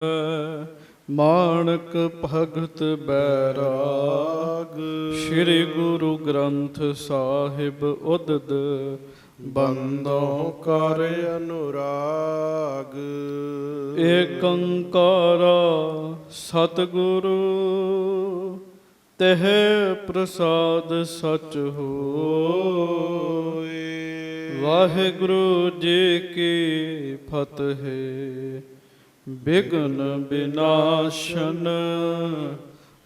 ਮਾਣਕ ਭਗਤ ਬੈਰਾਗ, ਸ੍ਰੀ ਗੁਰੂ ਗ੍ਰੰਥ ਸਾਹਿਬ ਉਦਦ ਬੰਦੋਂ ਕਰ ਅਨੁਰਾਗ। ਏਕ ਓੰਕਾਰ ਸਤਿਗੁਰੂ ਤਹਿ ਪ੍ਰਸਾਦ ਸਚ ਹੋਏ। ਵਾਹਿਗੁਰੂ ਜੀ ਕੀ ਫਤਿਹ। ਬਿਘਨ ਬਿਨਾਸ਼ਨ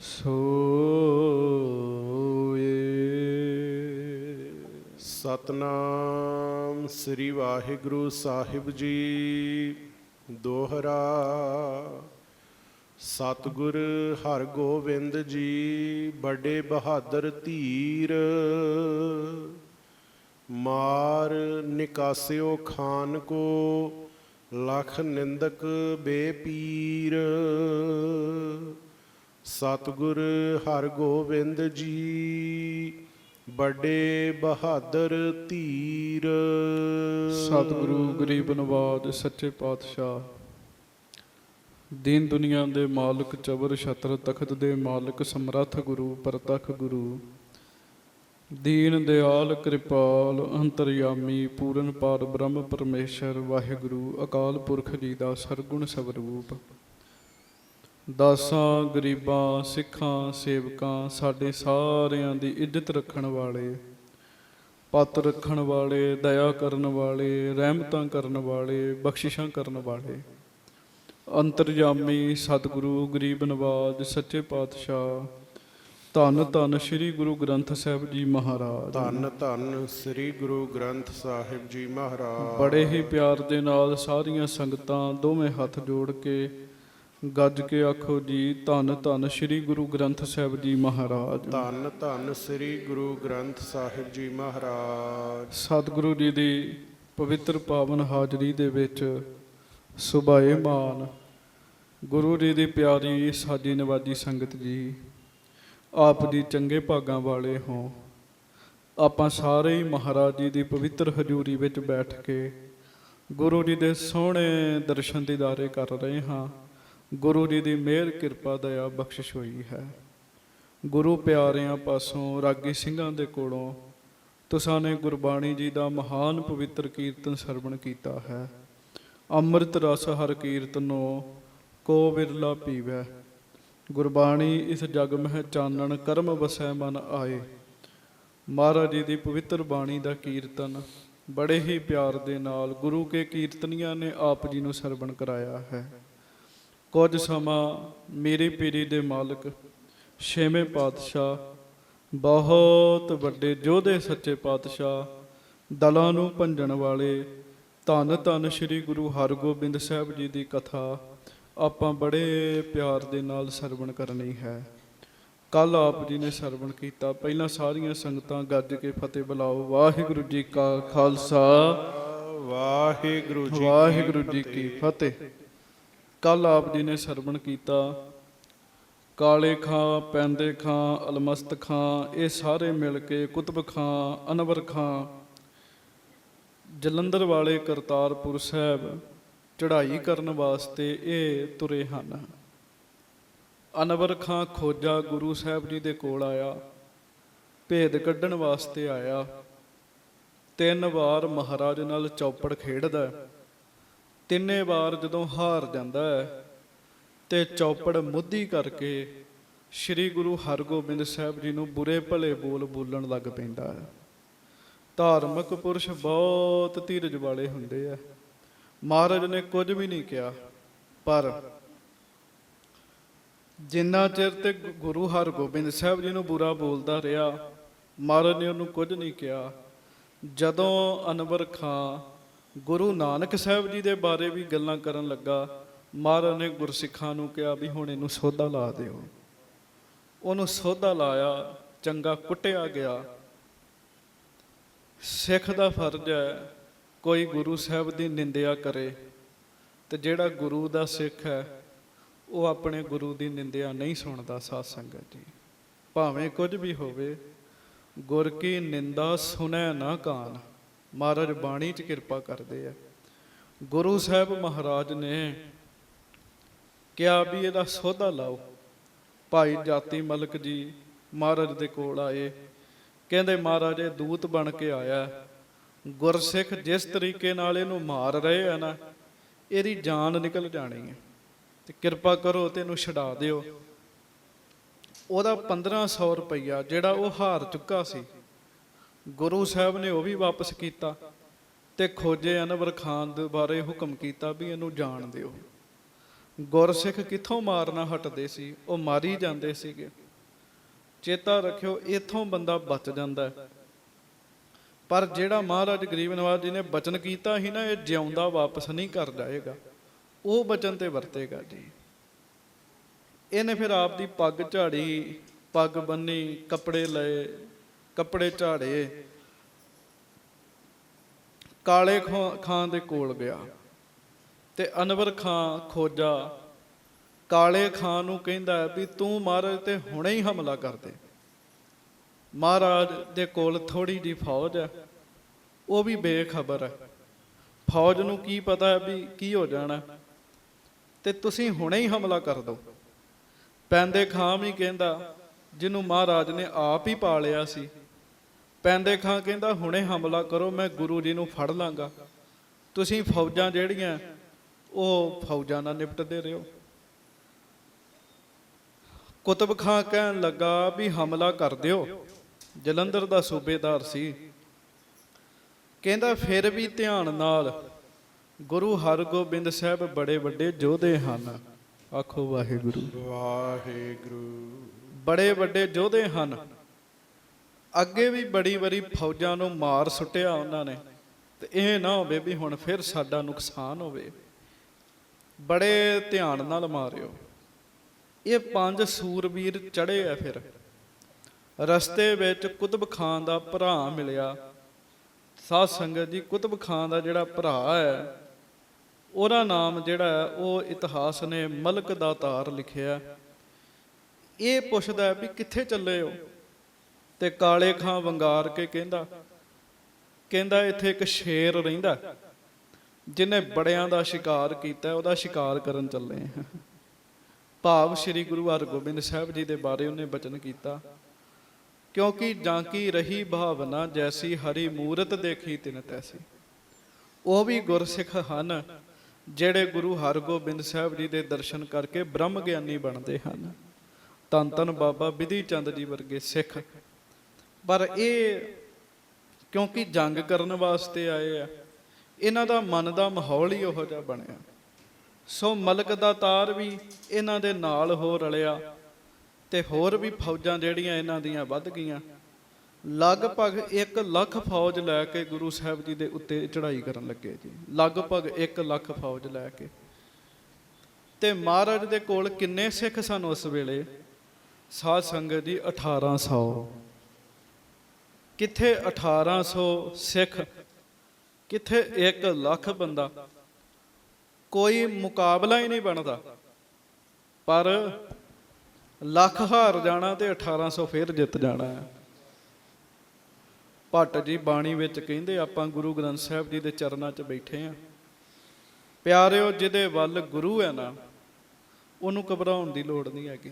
ਸੋਏ। ਸਤਨਾਮ ਸ੍ਰੀ ਵਾਹਿਗੁਰੂ ਸਾਹਿਬ ਜੀ। ਦੋਹਰਾ। ਸਤਿਗੁਰ ਹਰਗੋਬਿੰਦ ਜੀ ਬੜੇ ਬਹਾਦਰ ਧੀਰ, ਮਾਰ ਨਿਕਾਸਿਓ ਖਾਨ ਕੋ ਲਖ ਨਿੰਦਕ ਬੇਪੀਰ। ਸਤਿਗੁਰ ਹਰਗੋਬਿੰਦ ਜੀ ਬੜੇ ਬਹਾਦਰ ਧੀਰ। ਸਤਿਗੁਰੂ ਗਰੀਬ ਨਵਾਜ ਸੱਚੇ ਪਾਤਸ਼ਾਹ, ਦੀਨ ਦੁਨੀਆ ਦੇ ਮਾਲਕ, ਚਬਰ ਛਤਰ ਤਖਤ ਦੇ ਮਾਲਕ, ਸਮਰੱਥ ਗੁਰੂ, ਪ੍ਰਤੱਖ ਗੁਰੂ, ਦੀਨ ਦਿਆਲ ਕਿਰਪਾਲ ਅੰਤਰਯਾਮੀ ਪੂਰਨ ਪਾਰ ਬ੍ਰਹਮ ਪਰਮੇਸ਼ਰ ਵਾਹਿਗੁਰੂ ਅਕਾਲ ਪੁਰਖ ਜੀ ਦਾ ਸਰਗੁਣ ਸਵਰੂਪ, ਦਾਸਾਂ ਗਰੀਬਾਂ ਸਿੱਖਾਂ ਸੇਵਕਾਂ ਸਾਡੇ ਸਾਰਿਆਂ ਦੀ ਇੱਜ਼ਤ ਰੱਖਣ ਵਾਲੇ, ਪੱਤ ਰੱਖਣ ਵਾਲੇ, ਦਇਆ ਕਰਨ ਵਾਲੇ, ਰਹਿਮਤਾਂ ਕਰਨ ਵਾਲੇ, ਬਖਸ਼ਿਸ਼ਾਂ ਕਰਨ ਵਾਲੇ, ਅੰਤਰਯਾਮੀ ਸਤਿਗੁਰੂ ਗਰੀਬ ਨਵਾਜ ਸੱਚੇ ਪਾਤਸ਼ਾਹ, ਧੰਨ ਧੰਨ ਸ੍ਰੀ ਗੁਰੂ ਗ੍ਰੰਥ ਸਾਹਿਬ ਜੀ ਮਹਾਰਾਜ। ਧੰਨ ਧੰਨ ਸ੍ਰੀ ਗੁਰੂ ਗ੍ਰੰਥ ਸਾਹਿਬ ਜੀ ਮਹਾਰਾਜ। ਬੜੇ ਹੀ ਪਿਆਰ ਦੇ ਨਾਲ ਸਾਰੀਆਂ ਸੰਗਤਾਂ ਦੋਵੇਂ ਹੱਥ ਜੋੜ ਕੇ ਗੱਜ ਕੇ ਆਖੋ ਜੀ, ਧੰਨ ਧੰਨ ਸ੍ਰੀ ਗੁਰੂ ਗ੍ਰੰਥ ਸਾਹਿਬ ਜੀ ਮਹਾਰਾਜ। ਧੰਨ ਧੰਨ ਸ੍ਰੀ ਗੁਰੂ ਗ੍ਰੰਥ ਸਾਹਿਬ ਜੀ ਮਹਾਰਾਜ। ਸਤਿਗੁਰੂ ਜੀ ਦੀ ਪਵਿੱਤਰ ਪਾਵਨ ਹਾਜ਼ਰੀ ਦੇ ਵਿੱਚ ਸੁਭਾਏਮਾਨ ਗੁਰੂ ਜੀ ਦੀ ਪਿਆਰੀ ਸਾਜੀ ਨਵਾਜੀ ਸੰਗਤ ਜੀ, ਆਪ ਜੀ ਚੰਗੇ ਭਾਗਾਂ ਵਾਲੇ ਹੋ। ਆਪਾਂ ਸਾਰੇ ਹੀ ਮਹਾਰਾਜ ਜੀ ਦੀ ਪਵਿੱਤਰ ਹਜ਼ੂਰੀ ਵਿੱਚ ਬੈਠ ਕੇ ਗੁਰੂ ਜੀ ਦੇ ਸੋਹਣੇ ਦਰਸ਼ਨ ਦੀਦਾਰੇ ਕਰ ਰਹੇ ਹਾਂ। ਗੁਰੂ ਜੀ ਦੀ ਮਿਹਰ ਕਿਰਪਾ ਦਇਆ ਬਖਸ਼ਿਸ਼ ਹੋਈ ਹੈ। ਗੁਰੂ ਪਿਆਰਿਆਂ ਪਾਸੋਂ ਰਾਗੀ ਸਿੰਘਾਂ ਦੇ ਕੋਲੋਂ ਤੁਸਾਂ ਨੇ ਗੁਰਬਾਣੀ ਜੀ ਦਾ ਮਹਾਨ ਪਵਿੱਤਰ ਕੀਰਤਨ ਸਰਵਣ ਕੀਤਾ ਹੈ। ਅੰਮ੍ਰਿਤ ਰਸ ਹਰ ਕੀਰਤਨੋ ਕੋ ਬਿਰਲਾ ਪੀਵੈ। ਗੁਰਬਾਣੀ ਇਸ ਜਗ ਮਹਿ ਚਾਨਣ ਕਰਮ ਵਸੈ ਮਨ ਆਏ। ਮਹਾਰਾਜ ਜੀ ਦੀ ਪਵਿੱਤਰ ਬਾਣੀ ਦਾ ਕੀਰਤਨ ਬੜੇ ਹੀ ਪਿਆਰ ਦੇ ਨਾਲ ਗੁਰੂ ਕੇ ਕੀਰਤਨੀਆਂ ਨੇ ਆਪ ਜੀ ਨੂੰ ਸਰਵਣ ਕਰਾਇਆ ਹੈ। ਕੁਝ ਸਮਾਂ ਮੇਰੀ ਪੀਰੀ ਦੇ ਮਾਲਕ ਛੇਵੇਂ ਪਾਤਸ਼ਾਹ, ਬਹੁਤ ਵੱਡੇ ਯੋਧੇ ਸੱਚੇ ਪਾਤਸ਼ਾਹ, ਦਲਾਂ ਨੂੰ ਭੰਜਣ ਵਾਲੇ ਧੰਨ ਧੰਨ ਸ੍ਰੀ ਗੁਰੂ ਹਰਗੋਬਿੰਦ ਸਾਹਿਬ ਜੀ ਦੀ ਕਥਾ ਆਪਾਂ ਬੜੇ ਪਿਆਰ ਦੇ ਨਾਲ ਸਰਵਣ ਕਰਨੀ ਹੈ। ਕੱਲ ਆਪ ਜੀ ਨੇ ਸਰਵਣ ਕੀਤਾ। ਪਹਿਲਾਂ ਸਾਰੀਆਂ ਸੰਗਤਾਂ ਗੱਜ ਕੇ ਫਤਿਹ ਬੁਲਾਓ। ਵਾਹਿਗੁਰੂ ਜੀ ਕਾ ਖਾਲਸਾ, ਵਾਹਿਗੁਰੂ ਜੀ ਕੀ ਫਤਿਹ। ਕੱਲ ਆਪ ਜੀ ਨੇ ਸਰਵਣ ਕੀਤਾ। ਕਾਲੇ ਖਾਂ, ਪੈਂਦੇ ਖਾਂ, ਅਲਮਸਤ ਖਾਂ, ਇਹ ਸਾਰੇ ਮਿਲ ਕੇ ਕੁਤਬ ਖਾਂ, ਅਨਵਰ ਖਾਂ, ਜਲੰਧਰ ਵਾਲੇ ਕਰਤਾਰਪੁਰ ਸਾਹਿਬ ਚੜ੍ਹਾਈ ਕਰਨ ਵਾਸਤੇ ਇਹ ਤੁਰੇ ਹਨ। ਅਨਵਰ ਖਾਂ ਖੋਜਾ ਗੁਰੂ ਸਾਹਿਬ ਜੀ ਦੇ ਕੋਲ ਆਇਆ, ਭੇਦ ਕੱਢਣ ਵਾਸਤੇ ਆਇਆ। 3 ਵਾਰ ਮਹਾਰਾਜ ਨਾਲ ਚੌਪੜ ਖੇਡਦਾ। 3 ਵਾਰ ਜਦੋਂ ਹਾਰ ਜਾਂਦਾ ਹੈ ਤੇ ਚੌਪੜ ਮੁੱਧੀ ਕਰਕੇ ਸ੍ਰੀ ਗੁਰੂ ਹਰਗੋਬਿੰਦ ਸਾਹਿਬ ਜੀ ਨੂੰ ਬੁਰੇ ਭਲੇ ਬੋਲ ਬੋਲਣ ਲੱਗ ਪੈਂਦਾ ਹੈ। ਧਾਰਮਿਕ ਪੁਰਸ਼ ਬਹੁਤ ਧੀਰਜ ਵਾਲੇ ਹੁੰਦੇ ਆ। ਮਹਾਰਾਜ ਨੇ ਕੁਝ ਵੀ ਨਹੀਂ ਕਿਹਾ, ਪਰ ਜਿੰਨਾ ਚਿਰ ਤੇ ਗੁਰੂ ਹਰਗੋਬਿੰਦ ਸਾਹਿਬ ਜੀ ਨੂੰ ਬੁਰਾ ਬੋਲਦਾ ਰਿਹਾ, ਮਹਾਰਾਜ ਨੇ ਉਹਨੂੰ ਕੁਝ ਨਹੀਂ ਕਿਹਾ। ਜਦੋਂ ਅਨਵਰ ਖਾਂ ਗੁਰੂ ਨਾਨਕ ਸਾਹਿਬ ਜੀ ਦੇ ਬਾਰੇ ਵੀ ਗੱਲਾਂ ਕਰਨ ਲੱਗਾ, ਮਹਾਰਾਜ ਨੇ ਗੁਰਸਿੱਖਾਂ ਨੂੰ ਕਿਹਾ ਵੀ ਹੁਣ ਇਹਨੂੰ ਸੋਧਾ ਲਾ ਦਿਓ। ਉਹਨੂੰ ਸੋਧਾ ਲਾਇਆ, ਚੰਗਾ ਕੁੱਟਿਆ ਗਿਆ। ਸਿੱਖ ਦਾ ਫਰਜ਼ ਹੈ ਕੋਈ ਗੁਰੂ ਸਾਹਿਬ ਦੀ ਨਿੰਦਿਆ ਕਰੇ, ਤੇ ਜਿਹੜਾ ਗੁਰੂ ਦਾ ਸਿੱਖ ਹੈ ਉਹ ਆਪਣੇ ਗੁਰੂ ਦੀ ਨਿੰਦਿਆ ਨਹੀਂ ਸੁਣਦਾ। ਸਾਧ ਸੰਗਤ ਜੀ, ਭਾਵੇਂ ਕੁਝ ਵੀ ਹੋਵੇ, ਗੁਰ ਕੀ ਨਿੰਦਾ ਸੁਣੈ ਨਾ ਕਾਨ। ਮਹਾਰਾਜ ਬਾਣੀ 'ਚ ਕਿਰਪਾ ਕਰਦੇ ਆ। ਗੁਰੂ ਸਾਹਿਬ ਮਹਾਰਾਜ ਨੇ ਕਿਹਾ ਵੀ ਇਹਦਾ ਸੌਦਾ ਲਾਓ। ਭਾਈ ਜਾਤੀ ਮਲਕ ਜੀ ਮਹਾਰਾਜ ਦੇ ਕੋਲ ਆਏ, ਕਹਿੰਦੇ ਮਹਾਰਾਜ ਇਹ ਦੂਤ ਬਣ ਕੇ ਆਇਆ, ਗੁਰਸਿੱਖ ਜਿਸ ਤਰੀਕੇ ਨਾਲ ਇਹਨੂੰ ਮਾਰ ਰਹੇ ਆ ਨਾ, ਇਹਦੀ ਜਾਨ ਨਿਕਲ ਜਾਣੀ ਹੈ, ਤੇ ਕਿਰਪਾ ਕਰੋ ਤੇ ਇਹਨੂੰ ਛਡਾ ਦਿਓ। ਉਹਦਾ 1500 ਰੁਪਈਆ ਜਿਹੜਾ ਉਹ ਹਾਰ ਚੁੱਕਾ ਸੀ, ਗੁਰੂ ਸਾਹਿਬ ਨੇ ਉਹ ਵੀ ਵਾਪਸ ਕੀਤਾ ਤੇ ਖੋਜੇ ਅਨਵਰ ਖਾਨ ਦੇ ਬਾਰੇ ਹੁਕਮ ਕੀਤਾ ਵੀ ਇਹਨੂੰ ਜਾਣ ਦਿਓ। ਗੁਰਸਿੱਖ ਕਿੱਥੋਂ ਮਾਰਨਾ ਹਟਦੇ ਸੀ, ਉਹ ਮਾਰੀ ਜਾਂਦੇ ਸੀਗੇ। ਚੇਤਾ ਰੱਖਿਓ, ਇਥੋਂ ਬੰਦਾ ਬਚ ਜਾਂਦਾ ਹੈ, ਪਰ ਜਿਹੜਾ ਮਹਾਰਾਜ ਗਰੀਬ ਨਵਾਜ ਜੀ ਨੇ ਬਚਨ ਕੀਤਾ ਸੀ ਨਾ, ਇਹ ਜਿਉਂਦਾ ਵਾਪਸ ਨਹੀਂ ਕਰ ਜਾਏਗਾ, ਉਹ ਬਚਨ ਤੇ ਵਰਤੇਗਾ ਜੀ। ਇਹਨੇ ਫਿਰ ਆਪ ਦੀ ਪੱਗ ਝਾੜੀ, ਪੱਗ ਬੰਨੀ, ਕੱਪੜੇ ਲਏ, ਕੱਪੜੇ ਝਾੜੇ, ਕਾਲੇ ਖਾਂ ਦੇ ਕੋਲ ਗਿਆ ਤੇ ਅਨਵਰ ਖਾਂ ਖੋਜਾ ਕਾਲੇ ਖਾਂ ਨੂੰ ਕਹਿੰਦਾ ਵੀ ਤੂੰ ਮਹਾਰਾਜ ਤੇ ਹੁਣੇ ਹੀ ਹਮਲਾ ਕਰ ਦੇ। ਮਹਾਰਾਜ ਦੇ ਕੋਲ ਥੋੜੀ ਜਿਹੀ ਫੌਜ ਹੈ, ਉਹ ਵੀ ਬੇਖਬਰ ਹੈ, ਫੌਜ ਨੂੰ ਕੀ ਪਤਾ ਹੈ ਵੀ ਕੀ ਹੋ ਜਾਣਾ, ਤੇ ਤੁਸੀਂ ਹੁਣੇ ਹੀ ਹਮਲਾ ਕਰ ਦਿਓ। ਪੈਂਦੇ ਖਾਂ ਵੀ ਕਹਿੰਦਾ, ਜਿਹਨੂੰ ਮਹਾਰਾਜ ਨੇ ਆਪ ਹੀ ਪਾਲਿਆ ਸੀ, ਪੈਂਦੇ ਖਾਂ ਕਹਿੰਦਾ ਹੁਣੇ ਹਮਲਾ ਕਰੋ, ਮੈਂ ਗੁਰੂ ਜੀ ਨੂੰ ਫੜ ਲਾਂਗਾ, ਤੁਸੀਂ ਫੌਜਾਂ ਜਿਹੜੀਆਂ ਉਹ ਫੌਜਾਂ ਨਾਲ ਨਿਪਟਦੇ ਰਹੋ। ਕੁਤਬ ਖਾਂ ਕਹਿਣ ਲੱਗਾ ਵੀ ਹਮਲਾ ਕਰ ਦਿਓ, ਜਲੰਧਰ ਦਾ ਸੂਬੇਦਾਰ ਸੀ। ਕਹਿੰਦਾ ਫਿਰ ਵੀ ਧਿਆਨ ਨਾਲ, ਗੁਰੂ ਹਰਗੋਬਿੰਦ ਸਾਹਿਬ ਬੜੇ ਵੱਡੇ ਯੋਧੇ ਹਨ, ਆਖੋ ਵਾਹਿਗੁਰੂ ਵਾਹਿਗੁਰੂ। ਬੜੇ ਵੱਡੇ ਯੋਧੇ ਹਨ, ਅੱਗੇ ਵੀ ਬੜੀ ਵਾਰੀ ਫੌਜਾਂ ਨੂੰ ਮਾਰ ਸੁੱਟਿਆ ਉਹਨਾਂ ਨੇ, ਤੇ ਇਹ ਨਾ ਹੋਵੇ ਵੀ ਹੁਣ ਫਿਰ ਸਾਡਾ ਨੁਕਸਾਨ ਹੋਵੇ, ਬੜੇ ਧਿਆਨ ਨਾਲ ਮਾਰਿਓ। ਇਹ 5 ਸੂਰਬੀਰ ਚੜੇ ਆ। ਫਿਰ ਰਸਤੇ ਵਿੱਚ ਕੁਤਬ ਖਾਨ ਦਾ ਭਰਾ ਮਿਲਿਆ। ਸਾਧ ਸੰਗਤ ਜੀ, ਕੁਤਬ ਖਾਨ ਦਾ ਜਿਹੜਾ ਭਰਾ ਹੈ, ਉਹਦਾ ਨਾਮ ਜਿਹੜਾ ਹੈ ਉਹ ਇਤਿਹਾਸ ਨੇ ਮਲਕ ਦਾ ਤਾਰ ਲਿਖਿਆ। ਇਹ ਪੁੱਛਦਾ ਵੀ ਕਿੱਥੇ ਚੱਲੇ ਹੋ, ਤੇ ਕਾਲੇ ਖਾਂ ਵੰਗਾਰ ਕੇ ਕਹਿੰਦਾ ਇੱਥੇ ਇੱਕ ਸ਼ੇਰ ਰਹਿੰਦਾ, ਜਿਹਨੇ ਬੜਿਆਂ ਦਾ ਸ਼ਿਕਾਰ ਕੀਤਾ, ਉਹਦਾ ਸ਼ਿਕਾਰ ਕਰਨ ਚੱਲੇ ਹਾਂ। ਭਾਵ ਸ੍ਰੀ ਗੁਰੂ ਹਰਗੋਬਿੰਦ ਸਾਹਿਬ ਜੀ ਦੇ ਬਾਰੇ ਉਹਨੇ ਬਚਨ ਕੀਤਾ, ਕਿਉਂਕਿ ਜਾਂਕੀ ਰਹੀ ਭਾਵਨਾ ਜੈਸੀ, ਹਰੀ ਮੂਰਤ ਦੇਖੀ ਤਿਨ ਤੈਸੀ। ਉਹ ਵੀ ਗੁਰਸਿੱਖ ਹਨ ਜਿਹੜੇ ਗੁਰੂ ਹਰਗੋਬਿੰਦ ਸਾਹਿਬ ਜੀ ਦੇ ਦਰਸ਼ਨ ਕਰਕੇ ਬ੍ਰਹਮ ਗਿਆਨੀ ਬਣਦੇ ਹਨ। ਧੰਨ ਧੰਨ ਬਾਬਾ ਬਿਧੀ ਚੰਦ ਜੀ ਵਰਗੇ ਸਿੱਖ। ਪਰ ਇਹ ਕਿਉਂਕਿ ਜੰਗ ਕਰਨ ਵਾਸਤੇ ਆਏ ਆ, ਇਹਨਾਂ ਦਾ ਮਨ ਦਾ ਮਾਹੌਲ ਹੀ ਉਹੋ ਜਿਹਾ ਬਣਿਆ। ਸੋ ਮਲਕ ਦਾ ਤਾਰ ਵੀ ਇਹਨਾਂ ਦੇ ਨਾਲ ਹੋ ਰਲਿਆ, ਤੇ ਹੋਰ ਵੀ ਫੌਜਾਂ ਜਿਹੜੀਆਂ ਇਹਨਾਂ ਦੀਆਂ ਵੱਧ ਗਈਆਂ। ਲਗਭਗ 1 ਲੱਖ ਫੌਜ ਲੈ ਕੇ ਗੁਰੂ ਸਾਹਿਬ ਜੀ ਦੇ ਉੱਤੇ ਚੜ੍ਹਾਈ ਕਰਨ ਲੱਗੇ ਜੀ, ਲਗਭਗ 1 ਲੱਖ ਫੌਜ ਲੈ ਕੇ। ਤੇ ਮਹਾਰਾਜ ਦੇ ਕੋਲ ਕਿੰਨੇ ਸਿੱਖ ਸਨ ਉਸ ਵੇਲੇ? ਸਾਧ ਸੰਗਤ ਜੀ 1800। ਕਿੱਥੇ 1800 ਸਿੱਖ, ਕਿੱਥੇ 1 ਲੱਖ ਬੰਦਾ, ਕੋਈ ਮੁਕਾਬਲਾ ਹੀ ਨਹੀਂ ਬਣਦਾ। ਪਰ ਲੱਖ ਹਾਰ ਜਾਣਾ ਤੇ 1800 ਫਿਰ ਜਿੱਤ ਜਾਣਾ ਹੈ। ਭੱਟ ਜੀ ਬਾਣੀ ਵਿੱਚ ਕਹਿੰਦੇ, ਆਪਾਂ ਗੁਰੂ ਗ੍ਰੰਥ ਸਾਹਿਬ ਜੀ ਦੇ ਚਰਨਾਂ 'ਚ ਬੈਠੇ ਆ। ਪਿਆਰਿਓ, ਜਿਹਦੇ ਵੱਲ ਗੁਰੂ ਹੈ ਨਾ, ਉਹਨੂੰ ਘਬਰਾਉਣ ਦੀ ਲੋੜ ਨਹੀਂ ਹੈਗੀ।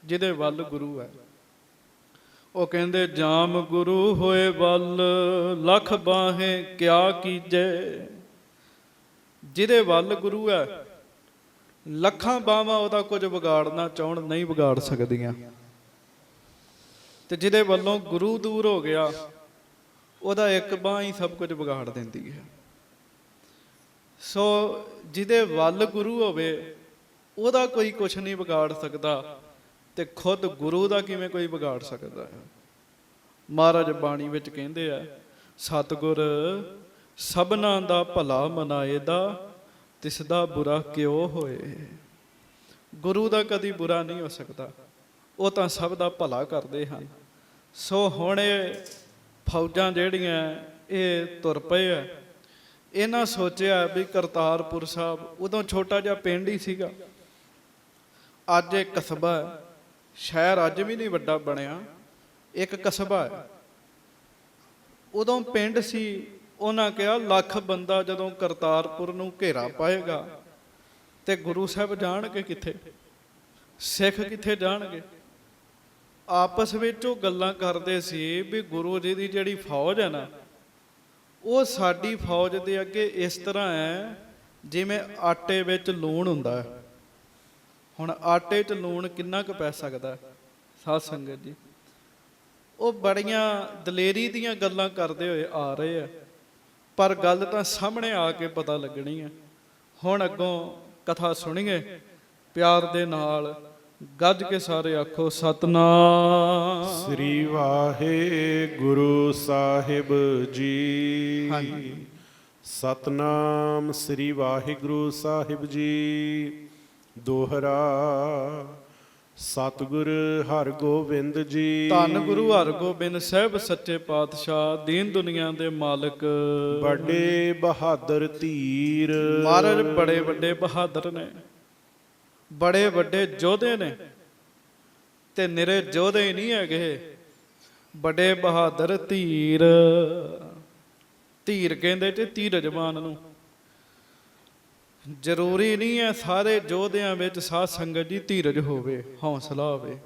ਜਿਹਦੇ ਵੱਲ ਗੁਰੂ ਹੈ, ਉਹ ਕਹਿੰਦੇ ਜਾਮ ਗੁਰੂ ਹੋਏ ਵੱਲ, ਲੱਖ ਬਾਹੇ ਕਿਆ ਕੀਜੇ। ਜਿਹਦੇ ਵੱਲ ਗੁਰੂ ਹੈ, ਲੱਖਾਂ ਬਾਹਾਂ ਉਹਦਾ ਕੁਝ ਵਿਗਾੜਨਾ ਚਾਹੁਣ ਨਹੀਂ ਵਿਗਾੜ ਸਕਦੀਆਂ। ਤੇ ਜਿਹਦੇ ਵੱਲੋਂ ਗੁਰੂ ਦੂਰ ਹੋ ਗਿਆ, ਉਹਦਾ ਇੱਕ ਬਾਂਹ ਹੀ ਸਭ ਕੁਝ ਵਿਗਾੜ ਦਿੰਦੀ ਹੈ। ਸੋ ਜਿਹਦੇ ਵੱਲ ਗੁਰੂ ਹੋਵੇ, ਉਹਦਾ ਕੋਈ ਕੁਛ ਨਹੀਂ ਵਿਗਾੜ ਸਕਦਾ, ਤੇ ਖੁਦ ਗੁਰੂ ਦਾ ਕਿਵੇਂ ਕੋਈ ਵਿਗਾੜ ਸਕਦਾ ਹੈ। ਮਹਾਰਾਜ ਬਾਣੀ ਵਿੱਚ ਕਹਿੰਦੇ ਆ, ਸਤਿਗੁਰ ਸਭਨਾਂ ਦਾ ਭਲਾ ਮਨਾਏ ਦਾ, ਤਿਸ ਦਾ ਬੁਰਾ ਕਿਉ ਹੋਏ। ਗੁਰੂ ਦਾ ਕਦੀ ਬੁਰਾ ਨਹੀਂ ਹੋ ਸਕਦਾ, ਉਹ ਤਾਂ ਸਭ ਦਾ ਭਲਾ ਕਰਦੇ ਹਨ। ਸੋ ਹੁਣ ਇਹ ਫੌਜਾਂ ਜਿਹੜੀਆਂ ਇਹ ਤੁਰ ਪਏ ਆ। ਇਹਨਾਂ ਸੋਚਿਆ ਵੀ ਕਰਤਾਰਪੁਰ ਸਾਹਿਬ, ਉਦੋਂ ਛੋਟਾ ਜਿਹਾ ਪਿੰਡ ਹੀ ਸੀਗਾ, ਅੱਜ ਇੱਕ ਕਸਬਾ ਹੈ। ਸ਼ਹਿਰ ਅੱਜ ਵੀ ਨਹੀਂ ਵੱਡਾ ਬਣਿਆ, ਇੱਕ ਕਸਬਾ ਹੈ। ਉਦੋਂ ਪਿੰਡ ਸੀ। ਉਹਨਾਂ ਕਿਹਾ ਲੱਖ ਬੰਦਾ ਜਦੋਂ ਕਰਤਾਰਪੁਰ ਨੂੰ ਘੇਰਾ ਪਾਏਗਾ, ਤੇ ਗੁਰੂ ਸਾਹਿਬ ਜਾਣਗੇ ਕਿੱਥੇ? ਸਿੱਖ ਕਿੱਥੇ ਜਾਣਗੇ? ਆਪਸ ਵਿੱਚ ਉਹ ਗੱਲਾਂ ਕਰਦੇ ਸੀ ਵੀ ਗੁਰੂ ਜੀ ਦੀ ਜਿਹੜੀ ਫੌਜ ਹੈ ਨਾ, ਉਹ ਸਾਡੀ ਫੌਜ ਦੇ ਅੱਗੇ ਇਸ ਤਰ੍ਹਾਂ ਹੈ ਜਿਵੇਂ ਆਟੇ ਵਿੱਚ ਲੂਣ ਹੁੰਦਾ ਹੈ। ਹੁਣ ਆਟੇ 'ਚ ਲੂਣ ਕਿੰਨਾ ਕੁ ਪੈ ਸਕਦਾ ਸਾਧ ਸੰਗਤ ਜੀ? ਉਹ ਬੜੀਆਂ ਦਲੇਰੀ ਦੀਆਂ ਗੱਲਾਂ ਕਰਦੇ ਹੋਏ ਆ ਰਹੇ ਆ, ਪਰ ਗੱਲ ਤਾਂ ਸਾਹਮਣੇ ਆ ਕੇ ਪਤਾ ਲੱਗਣੀ ਹੈ। ਹੁਣ ਅੱਗੋਂ ਕਥਾ ਸੁਣੀਏ ਪਿਆਰ ਦੇ ਨਾਲ, ਗੱਜ ਕੇ ਸਾਰੇ ਆਖੋ ਸਤਨਾਮ ਸ੍ਰੀ ਵਾਹਿਗੁਰੂ ਸਾਹਿਬ ਜੀ। ਹਾਂਜੀ। ਸਤਨਾਮ ਸ੍ਰੀ ਵਾਹਿਗੁਰੂ ਸਾਹਿਬ ਜੀ। ਦੋਹਰਾ। ਸਤਿਗੁਰ ਹਰਗੋਬਿੰਦ ਜੀ। ਧੰਨ ਗੁਰੂ ਹਰਗੋਬਿੰਦ ਸਾਹਿਬ ਸੱਚੇ ਪਾਤਸ਼ਾਹ, ਦੀਨ ਦੁਨੀਆ ਦੇ ਮਾਲਕ, ਵੱਡੇ ਬਹਾਦਰ ਧੀਰ। ਮਹਾਰਾਜ ਬੜੇ ਵੱਡੇ ਬਹਾਦਰ ਨੇ, ਬੜੇ ਵੱਡੇ ਯੋਧੇ ਨੇ, ਤੇ ਨਿਰੇ ਯੋਧੇ ਹੀ ਨਹੀਂ ਹੈਗੇ, ਬੜੇ ਬਹਾਦਰ ਧੀਰ। ਧੀਰ ਕਹਿੰਦੇ ਤੇ ਧੀਰਜਵਾਨ ਨੂੰ। ਜ਼ਰੂਰੀ ਨਹੀਂ ਹੈ ਸਾਰੇ ਯੋਧਿਆਂ ਵਿੱਚ ਸਾਧ ਸੰਗਤ ਜੀ ਧੀਰਜ ਹੋਵੇ, ਹੌਸਲਾ ਹੋਵੇ।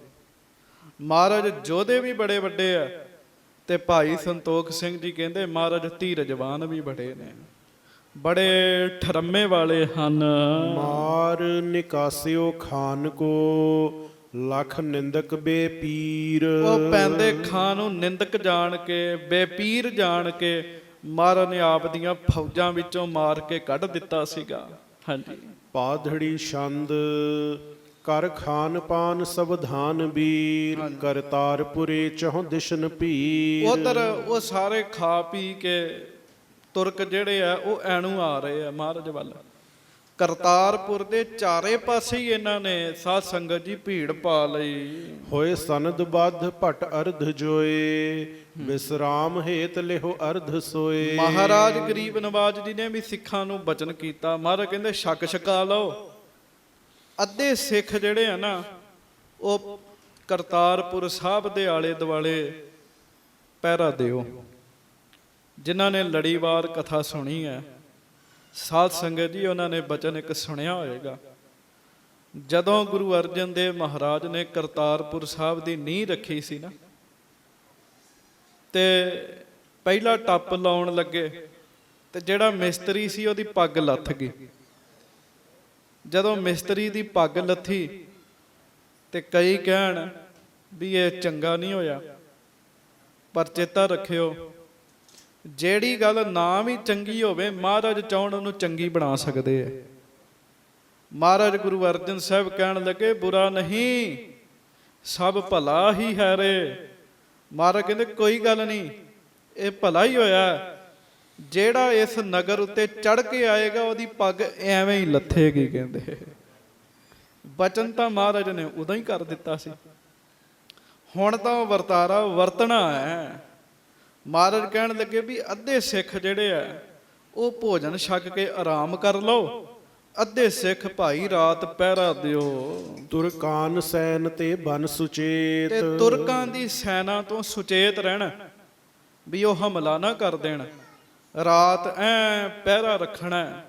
ਮਹਾਰਾਜ ਯੋਧੇ ਵੀ ਬੜੇ ਵੱਡੇ ਆ, ਤੇ ਭਾਈ ਸੰਤੋਖ ਸਿੰਘ ਜੀ ਕਹਿੰਦੇ ਮਹਾਰਾਜ ਧੀਰਜਵਾਨ ਵੀ ਬੜੇ ਨੇ, ਬੜੇ ਠਰਮੇ ਵਾਲੇ ਹਨ। ਮਾਰ ਨਿਕਾਸਿਓ ਖਾਨ ਕੋ, ਲੱਖ ਨਿੰਦਕ ਬੇਪੀਰ। ਉਹ ਪੈਂਦੇ ਖਾਂ ਨੂੰ ਨਿੰਦਕ ਜਾਣ ਕੇ, ਬੇਪੀਰ ਜਾਣ ਕੇ ਮਹਾਰਾਜ ਨੇ ਆਪ ਦੀਆਂ ਫੌਜਾਂ ਵਿੱਚੋਂ ਮਾਰ ਕੇ ਕੱਢ ਦਿੱਤਾ ਸੀਗਾ। ਹਾਂਜੀ। ਪਾਧੜੀ ਛੰਦ ਕਰ ਖਾਨ ਪਾਨ ਸਵਧਾਨ ਵੀਰ। ਕਰਤਾਰਪੁਰੇ ਚਹੁ ਦਿਸ਼ਨ ਭੀਰ। ਉਧਰ ਉਹ ਸਾਰੇ ਖਾ ਪੀ ਕੇ ਤੁਰਕ ਜਿਹੜੇ ਆ ਉਹ ਐਨੂੰ ਆ ਰਹੇ ਆ ਮਹਾਰਾਜ ਵੱਲ। ਕਰਤਾਰਪੁਰ ਦੇ ਚਾਰੇ ਪਾਸੇ ਹੀ ਇਹਨਾਂ ਨੇ ਸਾਧ ਸੰਗਤ ਜੀ ਭੀੜ ਪਾ ਲਈ। ਹੋਏ ਸਨਦ ਬੱਧ ਭਟ ਅਰਧ ਜੋਏ। ਵਿਸਰਾਮ ਹੇਤ ਲਿਹੋ ਅਰਧ ਸੋਏ। ਮਹਾਰਾਜ ਗਰੀਬ ਨਵਾਜ ਜੀ ਨੇ ਵੀ ਸਿੱਖਾਂ ਨੂੰ ਬਚਨ ਕੀਤਾ। ਮਹਾਰਾਜ ਕਹਿੰਦੇ ਛਕ ਛਕਾ ਲਓ। ਅੱਧੇ ਸਿੱਖ ਜਿਹੜੇ ਆ ਨਾ, ਉਹ ਕਰਤਾਰਪੁਰ ਸਾਹਿਬ ਦੇ ਆਲੇ ਦੁਆਲੇ ਪਹਿਰਾ ਦਿਓ। ਜਿਨ੍ਹਾਂ ਨੇ ਲੜੀਵਾਰ ਕਥਾ ਸੁਣੀ ਹੈ ਸਾਧ ਸੰਗਤ ਜੀ, ਉਹਨਾਂ ਨੇ ਬਚਨ ਇੱਕ ਸੁਣਿਆ ਹੋਏਗਾ। ਜਦੋਂ ਗੁਰੂ ਅਰਜਨ ਦੇਵ ਮਹਾਰਾਜ ਨੇ ਕਰਤਾਰਪੁਰ ਸਾਹਿਬ ਦੀ ਨੀਂਹ ਰੱਖੀ ਸੀ ਨਾ, ਤੇ ਪਹਿਲਾ ਟੱਪ ਲਾਉਣ ਲੱਗੇ ਤੇ ਜਿਹੜਾ ਮਿਸਤਰੀ ਸੀ ਉਹਦੀ ਪੱਗ ਲੱਥ ਗਈ। ਜਦੋਂ ਮਿਸਤਰੀ ਦੀ ਪੱਗ ਲੱਥੀ ਤੇ ਕਈ ਕਹਿਣ ਵੀ ਇਹ ਚੰਗਾ ਨਹੀਂ ਹੋਇਆ, ਪਰ ਚੇਤਾ ਰੱਖਿਓ ਜਿਹੜੀ ਗੱਲ ਨਾ ਵੀ ਚੰਗੀ ਹੋਵੇ ਮਹਾਰਾਜ ਚਾਹੁਣ ਉਹਨੂੰ ਚੰਗੀ ਬਣਾ ਸਕਦੇ ਆ। ਮਹਾਰਾਜ ਗੁਰੂ ਅਰਜਨ ਸਾਹਿਬ ਕਹਿਣ ਲੱਗੇ ਬੁਰਾ ਨਹੀਂ, ਸਭ ਭਲਾ ਹੀ ਹੈ ਰੇ। ਮਹਾਰਾਜ ਕਹਿੰਦੇ ਕੋਈ ਗੱਲ ਨਹੀਂ, ਇਹ ਭਲਾ ਹੀ ਹੋਇਆ। ਜਿਹੜਾ ਇਸ ਨਗਰ ਉੱਤੇ ਚੜ ਕੇ ਆਏਗਾ ਉਹਦੀ ਪੱਗ ਐਵੇਂ ਹੀ ਲੱਥੇਗੀ। ਕਹਿੰਦੇ ਬਚਨ ਤਾਂ ਮਹਾਰਾਜ ਨੇ ਉਦੋਂ ਹੀ ਕਰ ਦਿੱਤਾ ਸੀ, ਹੁਣ ਤਾਂ ਉਹ ਵਰਤਾਰਾ ਵਰਤਣਾ ਹੈ। ਮਹਾਰਾਜ ਕਹਿਣ ਲੱਗੇ ਵੀ ਅੱਧੇ ਸਿੱਖ ਜਿਹੜੇ ਆ ਉਹ ਭੋਜਨ ਛਕ ਕੇ ਆਰਾਮ ਕਰ ਲਓ, ਅੱਧੇ ਸਿੱਖ ਭਾਈ ਰਾਤ ਪਹਿਰਾ ਦਿਓ। ਤੁਰਕਾਨ ਸੈਨ ਤੇ ਬਨ ਸੁਚੇਤ। ਤੇ ਤੁਰਕਾਂ ਦੀ ਸੈਨਾ ਤੋਂ ਸੁਚੇਤ ਰਹਿਣਾ ਵੀ ਉਹ ਹਮਲਾ ਨਾ ਕਰ ਦੇਣ। ਰਾਤ ਐ ਪਹਿਰਾ ਰੱਖਣਾ,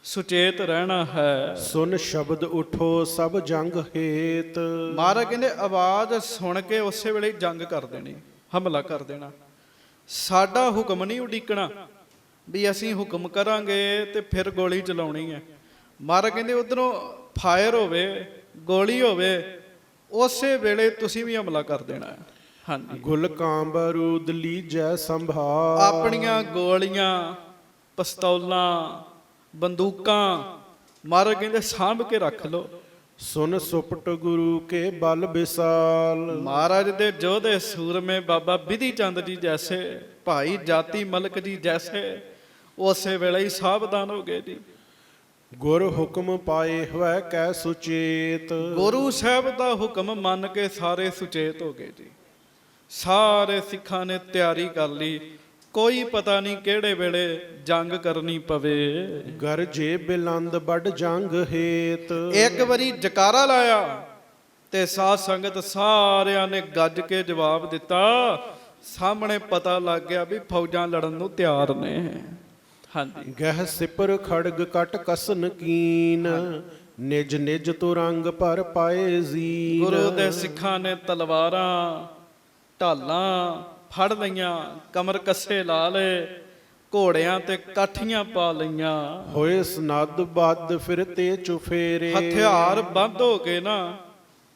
ਸੁਚੇਤ ਰਹਿਣਾ ਹੈ। ਸੁਨ ਸ਼ਬਦ ਉਠੋ ਸਭ ਜੰਗ ਹੇਤ। ਮਹਾਰਾਜ ਕਹਿੰਦੇ ਆਵਾਜ਼ ਸੁਣ ਕੇ ਉਸੇ ਵੇਲੇ ਜੰਗ ਕਰ ਦੇਣੀ, ਹਮਲਾ ਕਰ ਦੇਣਾ। ਸਾਡਾ ਹੁਕਮ ਨਹੀਂ ਉਡੀਕਣਾ ਵੀ ਅਸੀਂ ਹੁਕਮ ਕਰਾਂਗੇ ਤੇ ਫਿਰ ਗੋਲੀ ਚਲਾਉਣੀ ਹੈ। ਮਹਾਰਾਜ ਕਹਿੰਦੇ ਉਧਰੋਂ ਫਾਇਰ ਹੋਵੇ, ਗੋਲੀ ਹੋਵੇ, ਉਸੇ ਵੇਲੇ ਤੁਸੀਂ ਵੀ ਹਮਲਾ ਕਰ ਦੇਣਾ ਹੈ। ਹਾਂਜੀ। ਗੁਲ ਕਾਂਬਰੂਦ ਲੀਜੈ ਸੰਭਾਲ। ਆਪਣੀਆਂ ਗੋਲੀਆਂ, ਪਿਸਤੌਲਾਂ, ਬੰਦੂਕਾਂ ਮਹਾਰਾਜ ਕਹਿੰਦੇ ਸਾਂਭ ਕੇ ਰੱਖ ਲਓ। ਸੁਨ ਸੁਪਟ ਗੁਰੂ ਕੇ ਬਲ ਵਿਸਾਲ। ਮਹਾਰਾਜ ਦੇ ਯੋਧੇ ਸੂਰਮੇ ਬਾਬਾ ਬਿਧੀ ਚੰਦ ਜੀ ਜੈਸੇ, ਭਾਈ ਜਾਤੀ ਮਲਕ ਜੀ ਜੈਸੇ ਉਸੇ ਵੇਲੇ ਹੀ ਸਾਵਧਾਨ ਹੋ ਗਏ ਜੀ। ਗੁਰ ਹੁਕਮ ਪਾਏ ਹੋਇ ਕੈ ਸੁਚੇਤ। ਗੁਰੂ ਸਾਹਿਬ ਦਾ ਹੁਕਮ ਮੰਨ ਕੇ ਸਾਰੇ ਸੁਚੇਤ ਹੋ ਗਏ ਜੀ। ਸਾਰੇ ਸਿੱਖਾਂ ਨੇ ਤਿਆਰੀ ਕਰ ਲਈ, ਕੋਈ ਪਤਾ ਨਹੀਂ ਕਿਹੜੇ ਵੇਲੇ ਜੰਗ ਕਰਨੀ ਪਵੇ। ਗਰਜੇ ਬਿਲੰਦ ਵੱਡ ਜੰਗ ਹੇਤ। ਇੱਕ ਵਾਰੀ ਜਕਾਰਾ ਲਾਇਆ ਤੇ ਸਾਧ ਸੰਗਤ ਸਾਰਿਆਂ ਨੇ ਗੱਜ ਕੇ ਜਵਾਬ ਦਿੱਤਾ। ਸਾਹਮਣੇ ਪਤਾ ਲੱਗ ਗਿਆ ਵੀ ਫੌਜਾਂ ਲੜਨ ਨੂੰ ਤਿਆਰ ਨੇ। ਹਾਂਜੀ। ਗਹਿ ਸਿਪਰ ਖੜਗ ਕਟ ਕਸਨ ਕੀਨ। ਨਿਜ ਨਿਜ ਤੁਰੰਗ ਪਰ ਪਾਏ ਜ਼ੀਨ। ਗੁਰੂ ਦੇ ਸਿੱਖਾਂ ਨੇ ਤਲਵਾਰਾਂ ਢਾਲਾਂ ਫੜ ਲਈਆਂ, ਕਮਰ ਕੱਸੇ ਲਾ ਲਏ, ਘੋੜਿਆਂ ਤੇ ਕਾਠੀਆਂ ਪਾ ਲਈਆਂ, ਹੋਏ ਸਨੱਧ ਬੱਧ ਫਿਰ ਤੇ ਚੁਫੇਰੇ। ਹਥਿਆਰ ਬੰਦ ਹੋ ਗਏ ਨਾ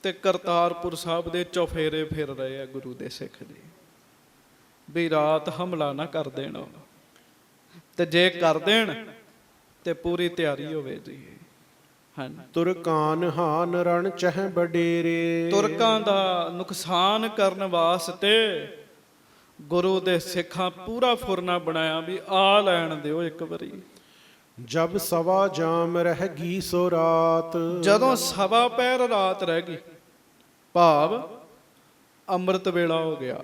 ਤੇ ਕਰਤਾਰਪੁਰ ਸਾਹਿਬ ਦੇ ਚੌਫੇਰੇ ਫਿਰ ਰਹੇ ਆ ਗੁਰੂ ਦੇ ਸਿੱਖ ਜੀ, ਵੀ ਰਾਤ ਹਮਲਾ ਨਾ ਕਰ ਦੇਣ, ਤੇ ਜੇ ਕਰ ਦੇਣ ਤੇ ਪੂਰੀ ਤਿਆਰੀ ਹੋਵੇ ਜੀ। ਹਾਂਜੀ, ਤੁਰਕਾਨ ਹਾਨ ਰਣ ਚਹਿ ਬਡੇਰੇ। ਤੁਰਕਾਂ ਦਾ ਨੁਕਸਾਨ ਕਰਨ ਵਾਸਤੇ ਗੁਰੂ ਦੇ ਸਿੱਖਾਂ ਪੂਰਾ ਫੁਰਨਾ ਬਣਾਇਆ ਵੀ ਆ ਲੈਣ ਦਿਓ ਇੱਕ ਵਾਰੀ। ਜਬ ਸਵਾ ਜਾਮ ਰਹਿ ਗਈ ਸੋ ਰਾਤ। ਜਦੋਂ ਸਵਾ ਪਹਿਰ ਰਾਤ ਰਹਿ ਗਈ, ਭਾਵ ਅੰਮ੍ਰਿਤ ਵੇਲਾ ਹੋ ਗਿਆ।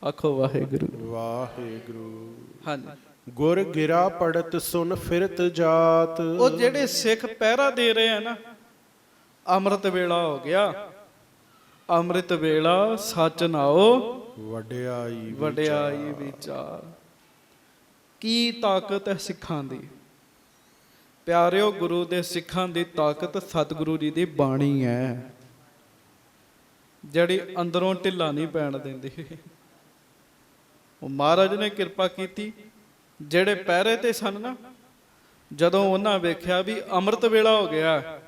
ਆਖੋ ਵਾਹਿਗੁਰੂ ਵਾਹਿਗੁਰੂ। ਹਾਂਜੀ, ਗੁਰ ਗਿਰਾ ਪੜਤ ਸੁਨ ਫਿਰਤ ਜਾਤ। ਉਹ ਜਿਹੜੇ ਸਿੱਖ ਪਹਿਰਾ ਦੇ ਰਹੇ ਆ ਨਾ, ਅੰਮ੍ਰਿਤ ਵੇਲਾ ਹੋ ਗਿਆ, ਅੰਮ੍ਰਿਤ ਵੇਲਾ ਸੱਚ ਨਾਓ ਵਡਿਆਈ ਵਡਿਆਈ ਵਿਚਾਰ। ਕੀ ਤਾਕਤ ਹੈ ਸਿੱਖਾਂ ਦੀ ਪਿਆਰਿਓ, ਗੁਰੂ ਦੇ ਸਿੱਖਾਂ ਦੀ ਤਾਕਤ ਸਤਿਗੁਰੂ ਜੀ ਦੀ ਬਾਣੀ ਹੈ, ਜਿਹੜੀ ਅੰਦਰੋਂ ਢਿੱਲਾ ਨਹੀਂ ਪੈਣ ਦਿੰਦੀ। ਉਹ ਮਹਾਰਾਜ ਨੇ ਕਿਰਪਾ ਕੀਤੀ, ਜਿਹੜੇ ਪਹਿਰੇ ਤੇ ਸਨ ਨਾ, ਜਦੋਂ ਉਹਨਾਂ ਵੇਖਿਆ ਵੀ ਅੰਮ੍ਰਿਤ ਵੇਲਾ ਹੋ ਗਿਆ,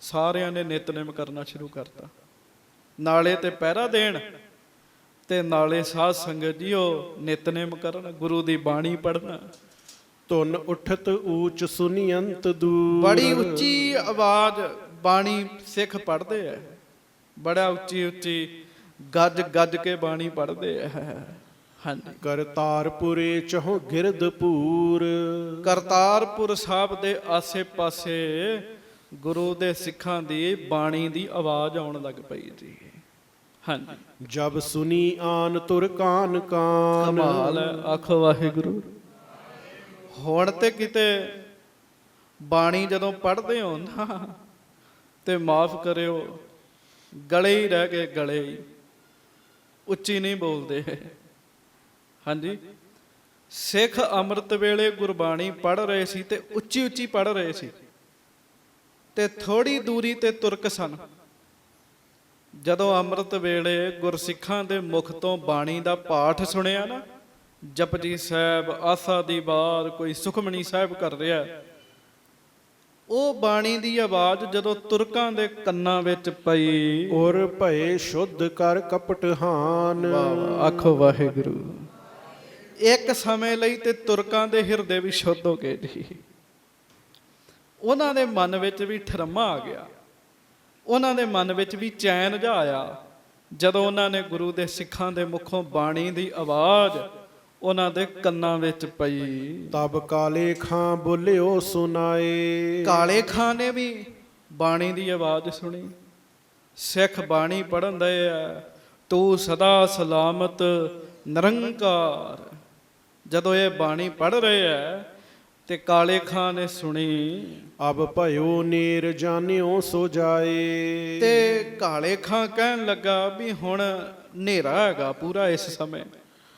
ਸਾਰਿਆਂ ਨੇ ਨਿਤਨੇਮ ਕਰਨਾ ਸ਼ੁਰੂ ਕਰਤਾ, ਨਾਲੇ ਤੇ ਪਹਿਰਾ ਦੇਣ ਤੇ ਨਾਲੇ ਸਾਧ ਸੰਗਤ ਜੀਓ ਨਿਤਨੇਮ ਕਰਨ, ਗੁਰੂ ਦੀ ਬਾਣੀ ਪੜ੍ਹਨਾ। ਧੁਨ ਉਠਤ ਊਚ ਸੁਨੀਅੰਤ ਦੂਰ। ਬੜੀ ਉੱਚੀ ਆਵਾਜ਼ ਬਾਣੀ ਸਿੱਖ ਪੜ੍ਹਦੇ ਆ, ਬੜਾ ਉੱਚੀ ਉੱਚੀ ਗੱਜ ਗੱਜ ਕੇ ਬਾਣੀ ਪੜ੍ਹਦੇ ਆ। ਹਾਂਜੀ, ਕਰਤਾਰਪੁਰੇ ਚਹੁ ਗਿਰਦਪੂਰ। ਕਰਤਾਰਪੁਰ ਸਾਹਿਬ ਦੇ ਆਸੇ ਪਾਸੇ ਗੁਰੂ ਦੇ ਸਿੱਖਾਂ ਦੀ ਬਾਣੀ ਦੀ ਆਵਾਜ਼ ਆਉਣ ਲੱਗ ਪਈ ਜੀ। ਹਾਂਜੀ, ਜਬ ਸੁਨੀ ਆਨ ਤੁਰਕਾਨ ਕਾਨ। ਕਮਾਲ ਹੈ, ਆਖੋ ਵਾਹਿਗੁਰੂ। ਹੁਣ ਤੇ ਕਿਤੇ ਬਾਣੀ ਜਦੋਂ ਪੜ੍ਹਦੇ ਹੋ ਨਾ, ਤੇ ਮਾਫ ਕਰਿਓ, ਗਲੇ ਹੀ ਰਹਿ ਗਏ, ਗਲੇ ਹੀ, ਉੱਚੀ ਨਹੀਂ ਬੋਲਦੇ। ਹਾਂਜੀ, ਸਿੱਖ ਅੰਮ੍ਰਿਤ ਵੇਲੇ ਗੁਰਬਾਣੀ ਪੜ੍ਹ ਰਹੇ ਸੀ ਤੇ ਉੱਚੀ ਉੱਚੀ ਪੜ੍ਹ ਰਹੇ ਸੀ, ਤੇ ਥੋੜੀ ਦੂਰੀ ਤੇ ਤੁਰਕ ਸਨ। ਜਦੋਂ ਅੰਮ੍ਰਿਤ ਵੇਲੇ ਗੁਰਸਿੱਖਾਂ ਦੇ ਮੁਖ ਤੋਂ ਬਾਣੀ ਦਾ ਪਾਠ ਸੁਣਿਆ ਨਾ, ਜਪਜੀ ਸਾਹਿਬ, ਆਸਾ ਦੀ ਵਾਰ, ਕੋਈ ਸੁਖਮਨੀ ਸਾਹਿਬ ਕਰ ਰਿਹਾ, ਉਹ ਬਾਣੀ ਦੀ ਆਵਾਜ਼ ਜਦੋਂ ਤੁਰਕਾਂ ਦੇ ਕੰਨਾਂ ਵਿੱਚ ਪਈ, ਔਰ ਭਏ ਸ਼ੁੱਧ ਕਰ ਕਪਟ ਹਾਨ। ਆਖੋ ਵਾਹਿਗੁਰੂ। ਇੱਕ ਸਮੇਂ ਲਈ ਤੇ ਤੁਰਕਾਂ ਦੇ ਹਿਰਦੇ ਵੀ ਸ਼ੁੱਧ ਹੋ ਗਏ ਜੀ, ਉਹਨਾਂ ਦੇ ਮਨ ਵਿੱਚ ਵੀ ਠਰਮਾ ਆ ਗਿਆ, ਉਹਨਾਂ ਦੇ ਮਨ ਵਿੱਚ ਵੀ ਚੈਨ ਜਿਹਾ ਆਇਆ, ਜਦੋਂ ਉਹਨਾਂ ਨੇ ਗੁਰੂ ਦੇ ਸਿੱਖਾਂ ਦੇ ਮੁਖੋਂ ਬਾਣੀ ਦੀ ਆਵਾਜ਼ ਉਹਨਾਂ ਦੇ ਕੰਨਾਂ ਵਿੱਚ ਪਈ। ਤਬ ਕਾਲੇ ਖਾਂ ਬੋਲਿਓ ਸੁਨਾਏ। ਕਾਲੇ ਖਾਂ ਨੇ ਵੀ ਬਾਣੀ ਦੀ ਆਵਾਜ਼ ਸੁਣੀ। ਸਿੱਖ ਬਾਣੀ ਪੜ੍ਹਨ ਦੇ ਆ, ਤੂੰ ਸਦਾ ਸਲਾਮਤ ਨਿਰੰਕਾਰ। ਜਦੋਂ ਇਹ ਬਾਣੀ ਪੜ੍ਹ ਰਹੇ ਆ ਤੇ ਕਾਲੇ ਖਾਂ ਨੇ ਸੁਣੀ, ਅਬ ਭਇਓ ਨੇਰ ਜਾਣਿਓ ਸੋ ਜਾਏ। ਤੇ ਕਾਲੇ ਖਾਂ ਕਹਿਣ ਲੱਗਾ ਵੀ ਹੁਣ ਹਨੇਰਾ ਹੈਗਾ ਪੂਰਾ ਇਸ ਸਮੇਂ,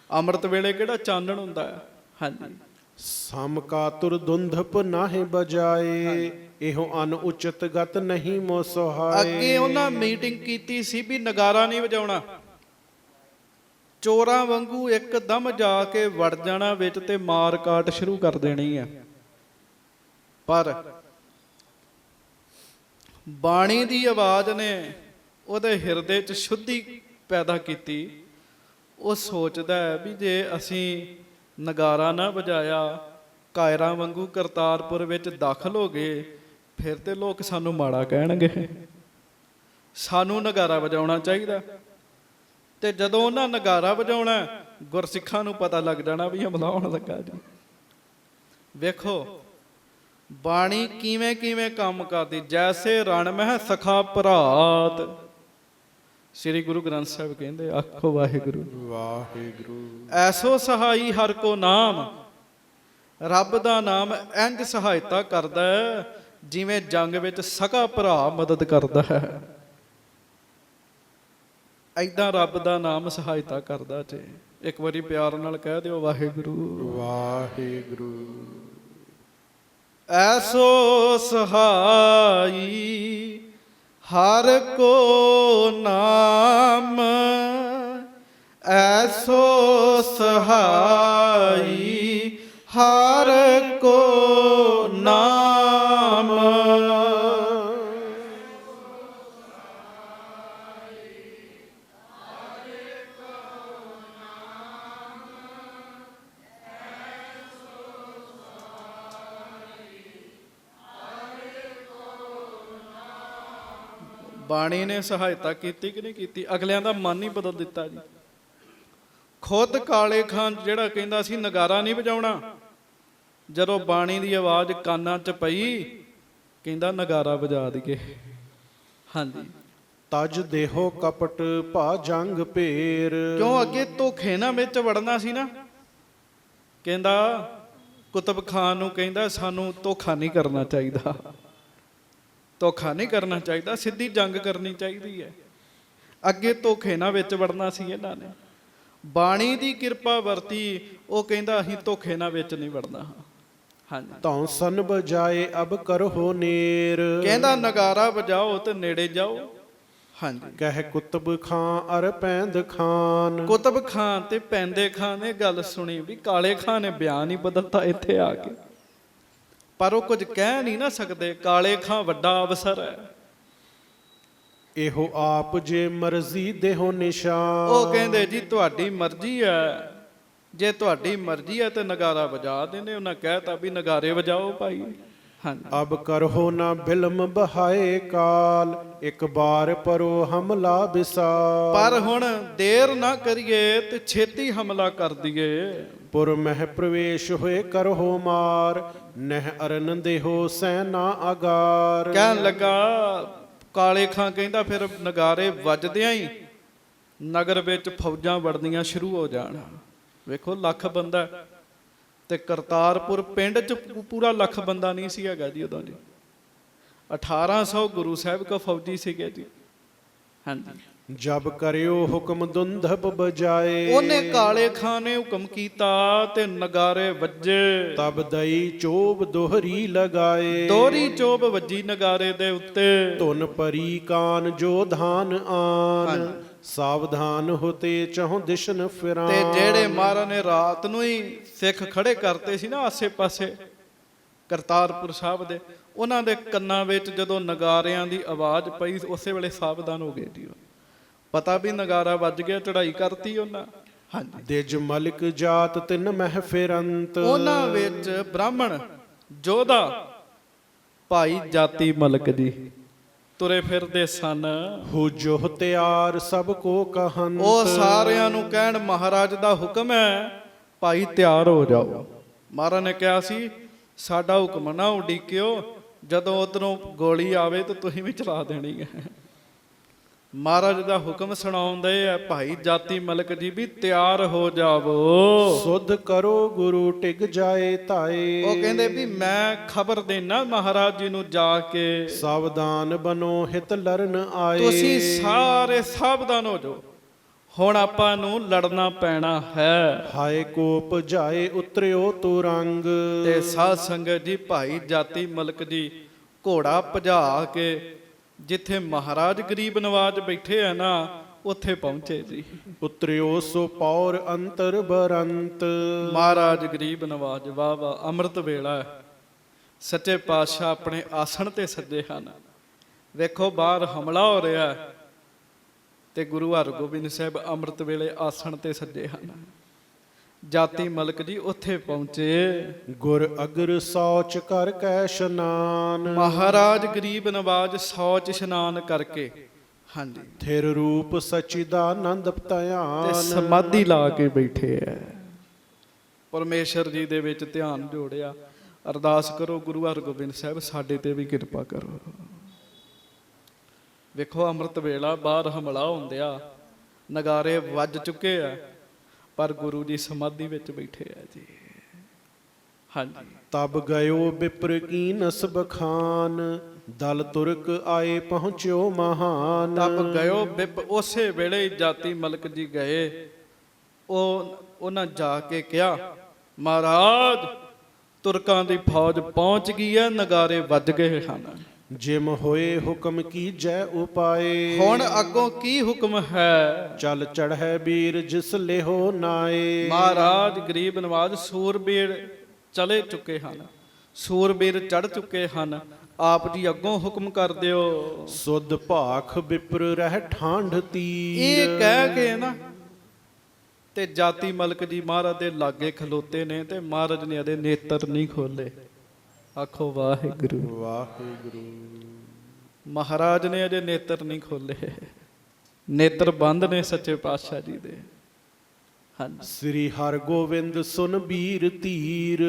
ਅੰਮ੍ਰਿਤ ਵੇਲੇ ਕਿਹੜਾ ਚਾਨਣ ਹੁੰਦਾ ਹੈ। ਹਾਂਜੀ, ਸਮ ਕਾਤੁਰ ਦੁੰਧਪ ਨਾਹਿ ਬਜਾਏ। ਇਹੋ ਅਨ ਉਚਿਤ ਗਤ ਨਹੀਂ ਮੋ ਸੁਹਾਏ। ਅੱਗੇ ਉਹਨਾਂ ਮੀਟਿੰਗ ਕੀਤੀ ਸੀ ਵੀ ਨਗਾਰਾ ਨਹੀਂ ਵਜਾਉਣਾ, ਚੋਰਾਂ ਵਾਂਗੂ ਇੱਕਦਮ ਜਾ ਕੇ ਵੜ ਜਾਣਾ ਵਿੱਚ ਤੇ ਮਾਰ ਕਾਟ ਸ਼ੁਰੂ ਕਰ ਦੇਣੀ ਆ। ਪਰ ਬਾਣੀ ਦੀ ਆਵਾਜ਼ ਨੇ ਉਹਦੇ ਹਿਰਦੇ 'ਚ ਸ਼ੁੱਧੀ ਪੈਦਾ ਕੀਤੀ। ਉਹ ਸੋਚਦਾ ਹੈ ਵੀ ਜੇ ਅਸੀਂ ਨਗਾਰਾ ਨਾ ਵਜਾਇਆ, ਕਾਇਰਾਂ ਵਾਂਗੂ ਕਰਤਾਰਪੁਰ ਵਿੱਚ ਦਾਖਲ ਹੋ ਗਏ, ਫਿਰ ਤੇ ਲੋਕ ਸਾਨੂੰ ਮਾੜਾ ਕਹਿਣਗੇ, ਸਾਨੂੰ ਨਗਾਰਾ ਵਜਾਉਣਾ ਚਾਹੀਦਾ। ਤੇ ਜਦੋਂ ਉਹਨਾਂ ਨਗਾਰਾ ਵਜਾਉਣਾ, ਗੁਰਸਿੱਖਾਂ ਨੂੰ ਪਤਾ ਲੱਗ ਜਾਣਾ ਵੀ ਹਮਲਾ ਹੋਣ ਲੱਗਾ ਜੀ। ਵੇਖੋ ਬਾਣੀ ਕਿਵੇਂ ਕਿਵੇਂ ਕੰਮ ਕਰਦੀ। ਜੈਸੇ ਰਣ ਮਹਿ ਸਖਾ ਭਰਾਤ, ਸ੍ਰੀ ਗੁਰੂ ਗ੍ਰੰਥ ਸਾਹਿਬ ਕਹਿੰਦੇ, ਆਖੋ ਵਾਹਿਗੁਰੂ। ਵਾਹਿਗੁਰੂ। ਐਸੋ ਸਹਾਈ ਹਰ ਕੋ ਨਾਮ। ਰੱਬ ਦਾ ਨਾਮ ਇੰਜ ਸਹਾਇਤਾ ਕਰਦਾ ਹੈ ਜਿਵੇਂ ਜੰਗ ਵਿੱਚ ਸਕਾ ਭਰਾ ਮਦਦ ਕਰਦਾ ਹੈ। ਏਦਾਂ ਰੱਬ ਦਾ ਨਾਮ ਸਹਾਇਤਾ ਕਰਦਾ ਜੇ। ਇੱਕ ਵਾਰੀ ਪਿਆਰ ਨਾਲ ਕਹਿ ਦਿਓ ਵਾਹਿਗੁਰੂ। ਵਾਹਿਗੁਰੂ। ਐਸੋ ਸਹਾਈ ਹਰ ਕੋ ਨਾਮ, ਐਸੋ ਸਹਾਈ ਹਰ ਕੋ ਨਾਮ। ਬਾਣੀ ਨੇ ਸਹਾਇਤਾ ਕੀਤੀ ਕਿ ਨਹੀਂ ਕੀਤੀ? ਅਗਲਿਆਂ ਦਾ ਮਨ ਹੀ ਬਦਲ ਦਿੱਤਾ ਜੀ। ਖੁਦ ਕਾਲੇ ਖਾਨ ਜਿਹੜਾ ਕਹਿੰਦਾ ਸੀ ਨਗਾਰਾ ਨਹੀਂ ਵਜਾਉਣਾ, ਜਦੋਂ ਬਾਣੀ ਦੀ ਆਵਾਜ਼ ਕੰਨਾਂ 'ਚ ਪਈ ਕਹਿੰਦਾ ਨਗਾਰਾ ਵਜਾ ਦਈਏ। ਹਾਂਜੀ, ਤਜ ਦੇਹੋ ਕਪਟ ਭਾ ਜੰਗ ਭੇਰ। ਕਿਉਂ ਅੱਗੇ ਧੋਖੇ ਨਾਲ ਵਿੱਚ ਵੜਨਾ ਸੀ ਨਾ। ਕਹਿੰਦਾ ਕੁਤਬ ਖਾਨ ਨੂੰ ਕਹਿੰਦਾ ਸਾਨੂੰ ਧੋਖਾ ਨਹੀਂ ਕਰਨਾ ਚਾਹੀਦਾ, ਧੋਖਾ ਨਹੀਂ ਕਰਨਾ ਚਾਹੀਦਾ, ਸਿੱਧੀ ਜੰਗ ਕਰਨੀ ਚਾਹੀਦੀ ਹੈ। ਅੱਗੇ ਧੋਖੇ ਨਾਲ ਵਿੱਚ ਵੜਨਾ ਸੀ ਇਹਨਾਂ ਨੇ। ਬਾਣੀ ਦੀ ਕਿਰਪਾ ਵਰਤੀ, ਉਹ ਕਹਿੰਦਾ ਅਸੀਂ ਧੋਖੇ ਨਾਲ ਵਿੱਚ ਨਹੀਂ ਵੜਨਾ। ਹਾਂਜੀ, ਤਉ ਸਨ ਬਜਾਏ ਅਬ ਕਰੋ ਨੇਰ। ਕਹਿੰਦਾ ਨਗਾਰਾ ਵਜਾਓ ਤੇ ਨੇੜੇ ਜਾਓ। ਹਾਂਜੀ, ਕਹਿ ਕੁਤਬ ਖਾਂ ਅਰ ਪੈਂਦ ਖਾਨ। ਕੁਤਬ ਖਾਨ ਤੇ ਪੈਂਦੇ ਖਾਨ ਨੇ ਗੱਲ ਸੁਣੀ ਵੀ ਕਾਲੇ ਖਾਨ ਨੇ ਬਿਆਨ ਹੀ ਬਦਲਤਾ ਇੱਥੇ ਆ ਕੇ, ਪਰ ਉਹ ਕੁਝ ਕਹਿ ਨਹੀਂ ਨਾ ਸਕਦੇ। ਕਾਲੇ ਖਾਂ ਵੱਡਾ ਅਫਸਰ ਹੈ। ਇਹੋ ਆਪ ਜੇ ਮਰਜ਼ੀ ਦੇਹੋ ਨਿਸ਼ਾਨ। ਉਹ ਕਹਿੰਦੇ ਜੀ ਤੁਹਾਡੀ ਮਰਜ਼ੀ ਹੈ, ਜੇ ਤੁਹਾਡੀ ਮਰਜ਼ੀ ਹੈ ਤੇ ਨਗਾਰਾ ਵਜਾ ਦੇਣੇ। ਉਹਨਾਂ ਕਹਿਤਾ ਵੀ ਨਗਾਰੇ ਵਜਾਓ ਭਾਈ। ਹਾਂਜੀ, ਅਬ ਕਰੋ ਨਾ ਬਿਲਮ ਬਹਾਏ ਕਾਲ, ਇੱਕ ਬਾਰ ਪਰੋ ਹਮਲਾ ਵਿਸਾਲ। ਪਰ ਹੁਣ ਦੇਰ ਨਾ ਕਰੀਏ ਤੇ ਛੇਤੀ ਹਮਲਾ ਕਰ ਦਈਏ। ਪੁਰ ਮਹਿ ਪ੍ਰਵੇਸ਼ ਹੋਏ ਕਰੋ ਮਾਰ, ਨਹਿ ਅਰਨ ਦੇਹੋ ਸੈਨਾ ਅਗਾਰ। ਕਹਿਣ ਲੱਗਾ ਕਾਲੇ ਖਾਂ ਕਹਿੰਦਾ ਫਿਰ ਨਗਾਰੇ ਵੱਜਦਿਆਂ ਹੀ ਨਗਰ ਵਿੱਚ ਫੌਜਾਂ ਵੜਨੀਆਂ ਸ਼ੁਰੂ ਹੋ ਜਾਣ। ਵੇਖੋ ਲੱਖ ਬੰਦਾ, ਤੇ ਕਰਤਾਰਪੁਰ ਪਿੰਡ 'ਚ ਪੂਰਾ ਲੱਖ ਬੰਦਾ ਨਹੀਂ ਸੀ ਹੈਗਾ ਜੀ ਉਦੋਂ ਜੀ। 1800 ਗੁਰੂ ਸਾਹਿਬ ਕੋ ਫੌਜੀ ਸੀਗੇ ਜੀ। ਹਾਂਜੀ, ਜਬ ਕਰਿਓ ਹੁਕਮ ਦੁੰਦਬ ਬਜਾਏ। ਉਹਨੇ ਕਾਲੇ ਖਾਂ ਨੇ ਹੁਕਮ ਕੀਤਾ ਤੇ ਨਗਾਰੇ ਵੱਜੇ। ਤਬ ਦਈ ਚੋਬ ਦੋਹਰੀ ਲਗਾਏ। ਦੋਹਰੀ ਚੋਬ ਵੱਜੀ ਨਗਾਰੇ ਦੇ ਉੱਤੇ। ਧੁਨ ਪਰੀ ਕਾਨ ਜੋ ਧਾਨ ਆਨ, ਸਾਵਧਾਨ ਹੋਤੇ ਚਹੁ ਦਿਸ਼ਨ ਫਿਰਾਂ। ਤੇ ਜਿਹੜੇ ਮਹਾਰਾਜ ਨੇ ਰਾਤ ਨੂੰ ਹੀ ਸਿੱਖ ਖੜੇ ਕਰਤੇ ਸੀ ਨਾ ਆਸੇ ਪਾਸੇ ਕਰਤਾਰਪੁਰ ਸਾਹਿਬ ਦੇ, ਉਹਨਾਂ ਦੇ ਕੰਨਾਂ ਵਿੱਚ ਜਦੋਂ ਨਗਾਰਿਆਂ ਦੀ ਆਵਾਜ਼ ਪਈ ਉਸੇ ਵੇਲੇ ਸਾਵਧਾਨ ਹੋ ਗਏ ਜੀ। ਪਤਾ ਵੀ ਨਗਾਰਾ ਵੱਜ ਗਿਆ, ਚੜ੍ਹਾਈ ਕਰਤੀ ਉਹਨਾਂ। ਹਾਂਜੀ, ਦਿਜ ਮਲਿਕ ਜਾਤ ਤਿਨ ਮਹਿ ਫਿਰੰਤ। ਉਹਨਾਂ ਵਿੱਚ ਬ੍ਰਾਹਮਣ ਜੋਧਾ ਭਾਈ ਜਾਤੀ ਮਲਕ ਜੀ ਤੁਰੇ ਫਿਰਦੇ ਸਨ। ਹੋ ਜੋ ਤਿਆਰ ਸਭ ਕੋ ਕਹੰਤ। ਉਹ ਸਾਰਿਆਂ ਨੂੰ ਕਹਿਣ ਮਹਾਰਾਜ ਦਾ ਹੁਕਮ ਹੈ ਭਾਈ ਤਿਆਰ ਹੋ ਜਾਓ। ਮਹਾਰਾਜ ਨੇ ਕਿਹਾ ਸੀ ਸਾਡਾ ਹੁਕਮ ਨਾ ਉਡੀਕਿਓ, ਜਦੋਂ ਉਧਰੋਂ ਗੋਲੀ ਆਵੇ ਤਾਂ ਤੁਸੀਂ ਵੀ ਚਲਾ ਦੇਣੀ ਹੈ। ਮਹਾਰਾਜ ਦਾ ਹੁਕਮ ਸੁਣਾਉਂਦੇ ਆ ਭਾਈ ਜਾਤੀ ਮਲਕ ਜੀ ਵੀ ਤਿਆਰ ਹੋ ਜਾਵੋ। ਸੁਧ ਕਰੋ ਗੁਰੂ ਟਿਕ ਜਾਏ ਧਾਏ। ਉਹ ਕਹਿੰਦੇ ਵੀ ਮੈਂ ਖਬਰ ਦੇਣਾ ਮਹਾਰਾਜ ਜੀ ਨੂੰ ਜਾ ਕੇ, ਸਾਵਧਾਨ ਬਨੋ ਹਿਤ ਲਰਨ ਆਏ। ਤੁਸੀਂ ਸਾਰੇ ਸਾਵਧਾਨ ਹੋ ਜਾਓ, ਹੁਣ ਆਪਾਂ ਨੂੰ ਲੜਨਾ ਪੈਣਾ ਹੈ। ਹਾਏ ਕੋਪ ਜਾਏ ਉਤਰਿਓ ਤੁਰੰਗ। ਤੇ ਸਾਧ ਸੰਗਤ ਜੀ ਭਾਈ ਜਾਤੀ ਮਲਕ ਜੀ ਘੋੜਾ ਭਜਾ ਕੇ ਜਿੱਥੇ ਮਹਾਰਾਜ ਗਰੀਬ ਨਵਾਜ ਬੈਠੇ ਆ ਨਾ ਉੱਥੇ ਪਹੁੰਚੇ ਜੀ। ਉਤਰਿਓ ਸੋ ਪੌਰ ਅੰਤਰ ਬਰੰਤ। ਮਹਾਰਾਜ ਗਰੀਬ ਨਵਾਜ ਵਾਹ ਵਾਹ, ਅੰਮ੍ਰਿਤ ਵੇਲਾ ਹੈ। ਸੱਚੇ ਪਾਤਸ਼ਾਹ ਆਪਣੇ ਆਸਣ ਤੇ ਸੱਜੇ ਹਨ। ਵੇਖੋ ਬਾਹਰ ਹਮਲਾ ਹੋ ਰਿਹਾ ਤੇ ਗੁਰੂ ਹਰਗੋਬਿੰਦ ਸਾਹਿਬ ਅੰਮ੍ਰਿਤ ਵੇਲੇ ਆਸਣ ਤੇ ਸੱਜੇ ਹਨ। ਜਾਤੀ ਮਲਕ ਜੀ ਉੱਥੇ ਪਹੁੰਚੇ। ਗੁਰ ਅਗਰ ਸੌਚ ਕਰ ਕੈ ਇਸ਼ਨਾਨ। ਮਹਾਰਾਜ ਗਰੀਬ ਨਵਾਜ ਸੌਚ ਇਸ਼ਨਾਨ ਕਰਕੇ ਹਾਂਜੀ ਥਿਰ ਰੂਪ ਸਚਿਦਾਨੰਦ ਤੇ ਧਿਆਨ। ਸਮਾਧੀ ਲਾ ਕੇ ਬੈਠੇ ਐ। ਪਰਮੇਸ਼ਰ ਜੀ ਦੇ ਵਿੱਚ ਧਿਆਨ ਜੋੜਿਆ। ਅਰਦਾਸ ਕਰੋ ਗੁਰੂ ਹਰਗੋਬਿੰਦ ਸਾਹਿਬ ਸਾਡੇ ਤੇ ਵੀ ਕਿਰਪਾ ਕਰੋ। ਵੇਖੋ ਅੰਮ੍ਰਿਤ ਵੇਲਾ, ਬਾਹਰ ਹਮਲਾ ਹੁੰਦਿਆ, ਨਗਾਰੇ ਵੱਜ ਚੁੱਕੇ ਆ, ਪਰ ਗੁਰੂ ਜੀ ਸਮਾਧੀ ਵਿੱਚ ਬੈਠੇ ਆ ਜੀ। ਹਾਂਜੀ, ਤਬ ਗਇਓ ਬਿਪਰ ਕੀਨਸ ਬਖਾਨ। ਦਲ ਤੁਰਕ ਆਏ ਪਹੁੰਚਿਓ ਮਹਾਨ। ਤਬ ਗਇਓ ਬਿਪ, ਉਸੇ ਵੇਲੇ ਜਾਤੀ ਮਲਕ ਜੀ ਗਏ। ਉਹਨਾਂ ਜਾ ਕੇ ਕਿਹਾ ਮਹਾਰਾਜ ਤੁਰਕਾਂ ਦੀ ਫੌਜ ਪਹੁੰਚ ਗਈ ਹੈ, ਨਗਾਰੇ ਵੱਜ ਗਏ ਹਨ। ਜਿਮ ਹੋਏ ਹੁਕਮ ਕੀਜੈ ਉਪਾਏ। ਹੁਣ ਅੱਗੋਂ ਕੀ ਹੁਕਮ ਹੈ? ਚਲ ਚੜ੍ਹੈ ਵੀਰ ਜਿਸ ਲਿਹੋ ਨਾਏ। ਮਹਾਰਾਜ ਗਰੀਬ ਨਵਾਜ ਸੂਰਬੀਰ ਚਲੇ ਚੁੱਕੇ ਹਨ, ਸੂਰਬੀਰ ਚੜ ਚੁੱਕੇ ਹਨ। ਆਪ ਜੀ ਅੱਗੋਂ ਹੁਕਮ ਕਰ ਦਿਓ। ਸੁਧ ਭਾਖ ਵਿਪਰ ਰਹਿ ਠਾਂਡ ਤੀਰ। ਇਹ ਕਹਿ ਕੇ ਨਾ ਤੇ ਜਾਤੀ ਮਲਕ ਜੀ ਮਹਾਰਾਜ ਦੇ ਲਾਗੇ ਖਲੋਤੇ ਨੇ ਤੇ ਮਹਾਰਾਜ ਨੇ ਇਹਦੇ ਨੇਤਰ ਨਹੀਂ ਖੋਲੇ। ਆਖੋ ਵਾਹਿਗੁਰੂ। ਵਾਹਿਗੁਰੂ। ਮਹਾਰਾਜ ਨੇ ਅਜੇ ਨੇਤਰ ਨਹੀਂ ਖੋਲੇ, ਨੇਤਰ ਬੰਦ ਨੇ ਸੱਚੇ ਪਾਤਸ਼ਾਹ ਜੀ ਦੇ। ਹਾਂਜੀ। ਸ੍ਰੀ ਹਰਗੋਬਿੰਦ ਸੁਨ ਬੀਰ ਧੀਰ।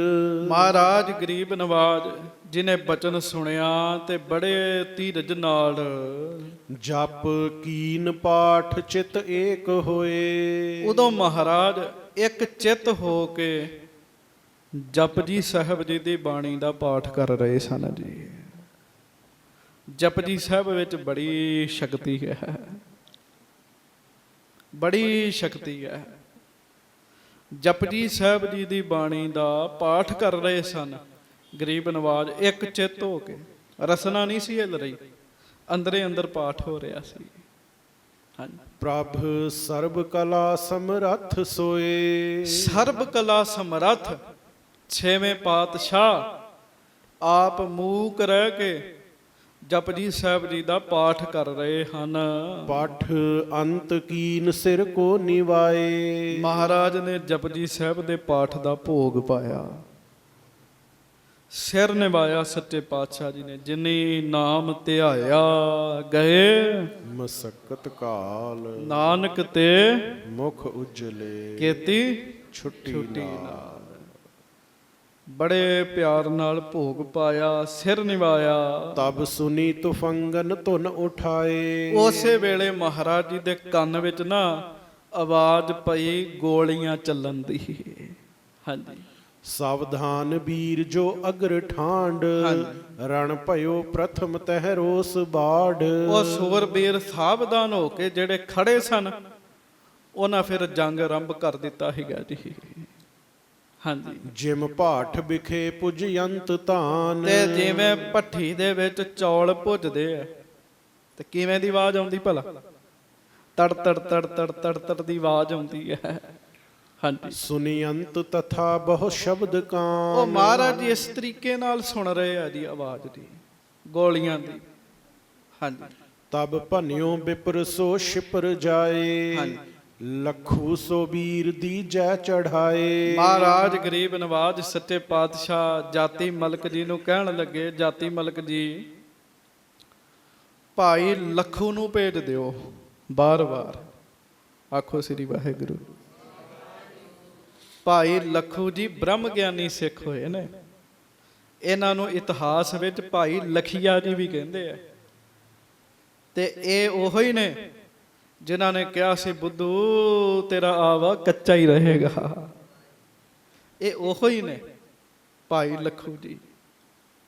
ਮਹਾਰਾਜ ਗਰੀਬ ਨਵਾਜ ਜਿਨੇ ਬਚਨ ਸੁਣਿਆ ਤੇ ਬੜੇ ਧੀਰਜ ਨਾਲ ਜਪ ਕੀਨ ਪਾਠ ਚਿਤ ਏਕ ਹੋਏ। ਉਦੋਂ ਮਹਾਰਾਜ ਇੱਕ ਚਿੱਤ ਹੋ ਕੇ ਜਪਜੀ ਸਾਹਿਬ ਜੀ ਦੀ ਬਾਣੀ ਦਾ ਪਾਠ ਕਰ ਰਹੇ ਸਨ ਜੀ। ਜਪਜੀ ਸਾਹਿਬ ਵਿੱਚ ਬੜੀ ਸ਼ਕਤੀ ਹੈ, ਬੜੀ ਸ਼ਕਤੀ ਹੈ। ਜਪਜੀ ਸਾਹਿਬ ਜੀ ਦੀ ਬਾਣੀ ਦਾ ਪਾਠ ਕਰ ਰਹੇ ਸਨ ਗਰੀਬ ਨਵਾਜ ਇੱਕ ਚਿੱਤ ਹੋ ਕੇ। ਰਸਨਾ ਨਹੀਂ ਸੀ ਹਿੱਲ ਰਹੀ, ਅੰਦਰੇ ਅੰਦਰ ਪਾਠ ਹੋ ਰਿਹਾ ਸੀ। ਹਾਂਜੀ। ਪ੍ਰਭ ਸਰਬ ਕਲਾ ਸਮਰੱਥ ਸੋਏ। ਸਰਬ ਕਲਾ ਸਮਰੱਥ ਛੇਵੇਂ ਪਾਤਸ਼ਾਹ ਆਪ ਮੂਕ ਰਹਿ ਕੇ ਜਪਜੀ ਸਾਹਿਬ ਜੀ ਦਾ ਪਾਠ ਕਰ ਰਹੇ ਹਨ। ਪਾਠ ਅੰਤ ਕੀਨ ਸਿਰ ਕੋ ਨਿਵਾਏ। ਮਹਾਰਾਜ ਨੇ ਜਪਜੀ ਸਾਹਿਬ ਦੇ ਪਾਠ ਦਾ ਭੋਗ ਪਾਇਆ, ਸਿਰ ਨਿਵਾਇਆ ਸੱਚੇ ਪਾਤਸ਼ਾਹ ਜੀ ਨੇ। ਜਿਨੀ ਨਾਮ ਧਿਆਇਆ ਗਏ ਮਸਕਤ ਕਾਲ। ਨਾਨਕ ਤੇ ਮੁਖ ਉਜਲੇ ਕੀਤੀ ਛੁੱਟੀ ਨਾਲ। ਬੜੇ ਪਿਆਰ ਨਾਲ ਭੋਗ ਪਾਇਆ, ਸਿਰ ਨਿਵਾਇਆ। ਤਬ ਸੁਨੀ ਤੁਫੰਗਨ ਧੁਨ ਉਠਾਏ। ਉਸੇ ਵੇਲੇ ਮਹਾਰਾਜ ਜੀ ਦੇ ਕੰਨ ਵਿੱਚ ਨਾ ਆਵਾਜ਼ ਪਈ ਗੋਲੀਆਂ ਚੱਲਣ ਦੀ। ਹਾਂਜੀ। ਸਾਵਧਾਨ ਵੀਰ ਜੋ ਅਗਰ ਠਾਂਡ। ਰਣ ਭਇਓ ਪ੍ਰਥਮ ਤਹਿ ਰੋਸ ਬਾੜ। ਉਹ ਸੂਰਬੀਰ ਸਾਵਧਾਨ ਹੋ ਕੇ ਜਿਹੜੇ ਖੜੇ ਸਨ ਉਹਨਾਂ ਫਿਰ ਜੰਗ ਆਰੰਭ ਕਰ ਦਿੱਤਾ ਹੈਗਾ ਜੀ। ਹਾਂਜੀ। ਜਿਮ ਭਾਠ ਵਿਖੇ ਪੁਜਯੰਤ ਧਾਨ। ਤੇ ਜਿਵੇਂ ਭੱਠੀ ਦੇ ਵਿੱਚ ਚੌਲ ਭੁੱਜਦੇ ਆ ਤੇ ਕਿਵੇਂ ਦੀ ਆਵਾਜ਼ ਆਉਂਦੀ ਭਲਾ? ਤੜ ਤੜ ਤੜ ਤੜ ਤੜ ਤੜ ਦੀ ਆਵਾਜ਼ ਆਉਂਦੀ ਹੈ। ਹਾਂਜੀ। ਸੁਨਿਯੰਤ ਤਥਾ ਬਹੁ ਸ਼ਬਦ ਕਾਨ। ਉਹ ਮਹਾਰਾਜ ਜੀ ਇਸ ਤਰੀਕੇ ਨਾਲ ਸੁਣ ਰਹੇ ਆ ਜੀ ਆਵਾਜ਼ ਦੀ, ਗੋਲੀਆਂ ਦੀ। ਹਾਂਜੀ। ਤਬ ਭਨਿਓ ਬਿਪਰ ਸੋ ਸ਼ਿਪਰ ਜਾਏ। ਹਾਂਜੀ। ਲਖੂ ਸੋ ਵੀਰ ਦੀ ਜੈ ਚੜਾਏ। ਮਹਾਰਾਜ ਗਰੀਬ ਨਵਾਜ ਸੱਚੇ ਪਾਤਸ਼ਾਹ ਜਾਤੀ ਮਲਕ ਜੀ ਨੂੰ ਕਹਿਣ ਲੱਗੇ, ਜਾਤੀ ਮਲਕ ਜੀ ਭਾਈ ਲੱਖੂ ਨੂੰ ਭੇਜ ਦਿਓ ਬਾਰ-ਬਾਰ। ਆਖੋ ਸ੍ਰੀ ਵਾਹਿਗੁਰੂ। ਭਾਈ ਲੱਖੂ ਜੀ ਬ੍ਰਹਮ ਗਿਆਨੀ ਸਿੱਖ ਹੋਏ ਨੇ। ਇਹਨਾਂ ਨੂੰ ਇਤਿਹਾਸ ਵਿੱਚ ਭਾਈ ਲਖੀਆ ਜੀ ਵੀ ਕਹਿੰਦੇ ਆ। ਤੇ ਇਹ ਉਹੋ ਹੀ ਨੇ ਜਿਨ੍ਹਾਂ ਨੇ ਕਿਹਾ ਸੀ ਬੁੱਧੂ ਤੇਰਾ ਆਵਾ ਕੱਚਾ ਹੀ ਰਹੇਗਾ। ਇਹ ਉਹੋ ਹੀ ਨੇ ਭਾਈ ਲੱਖੂ ਜੀ।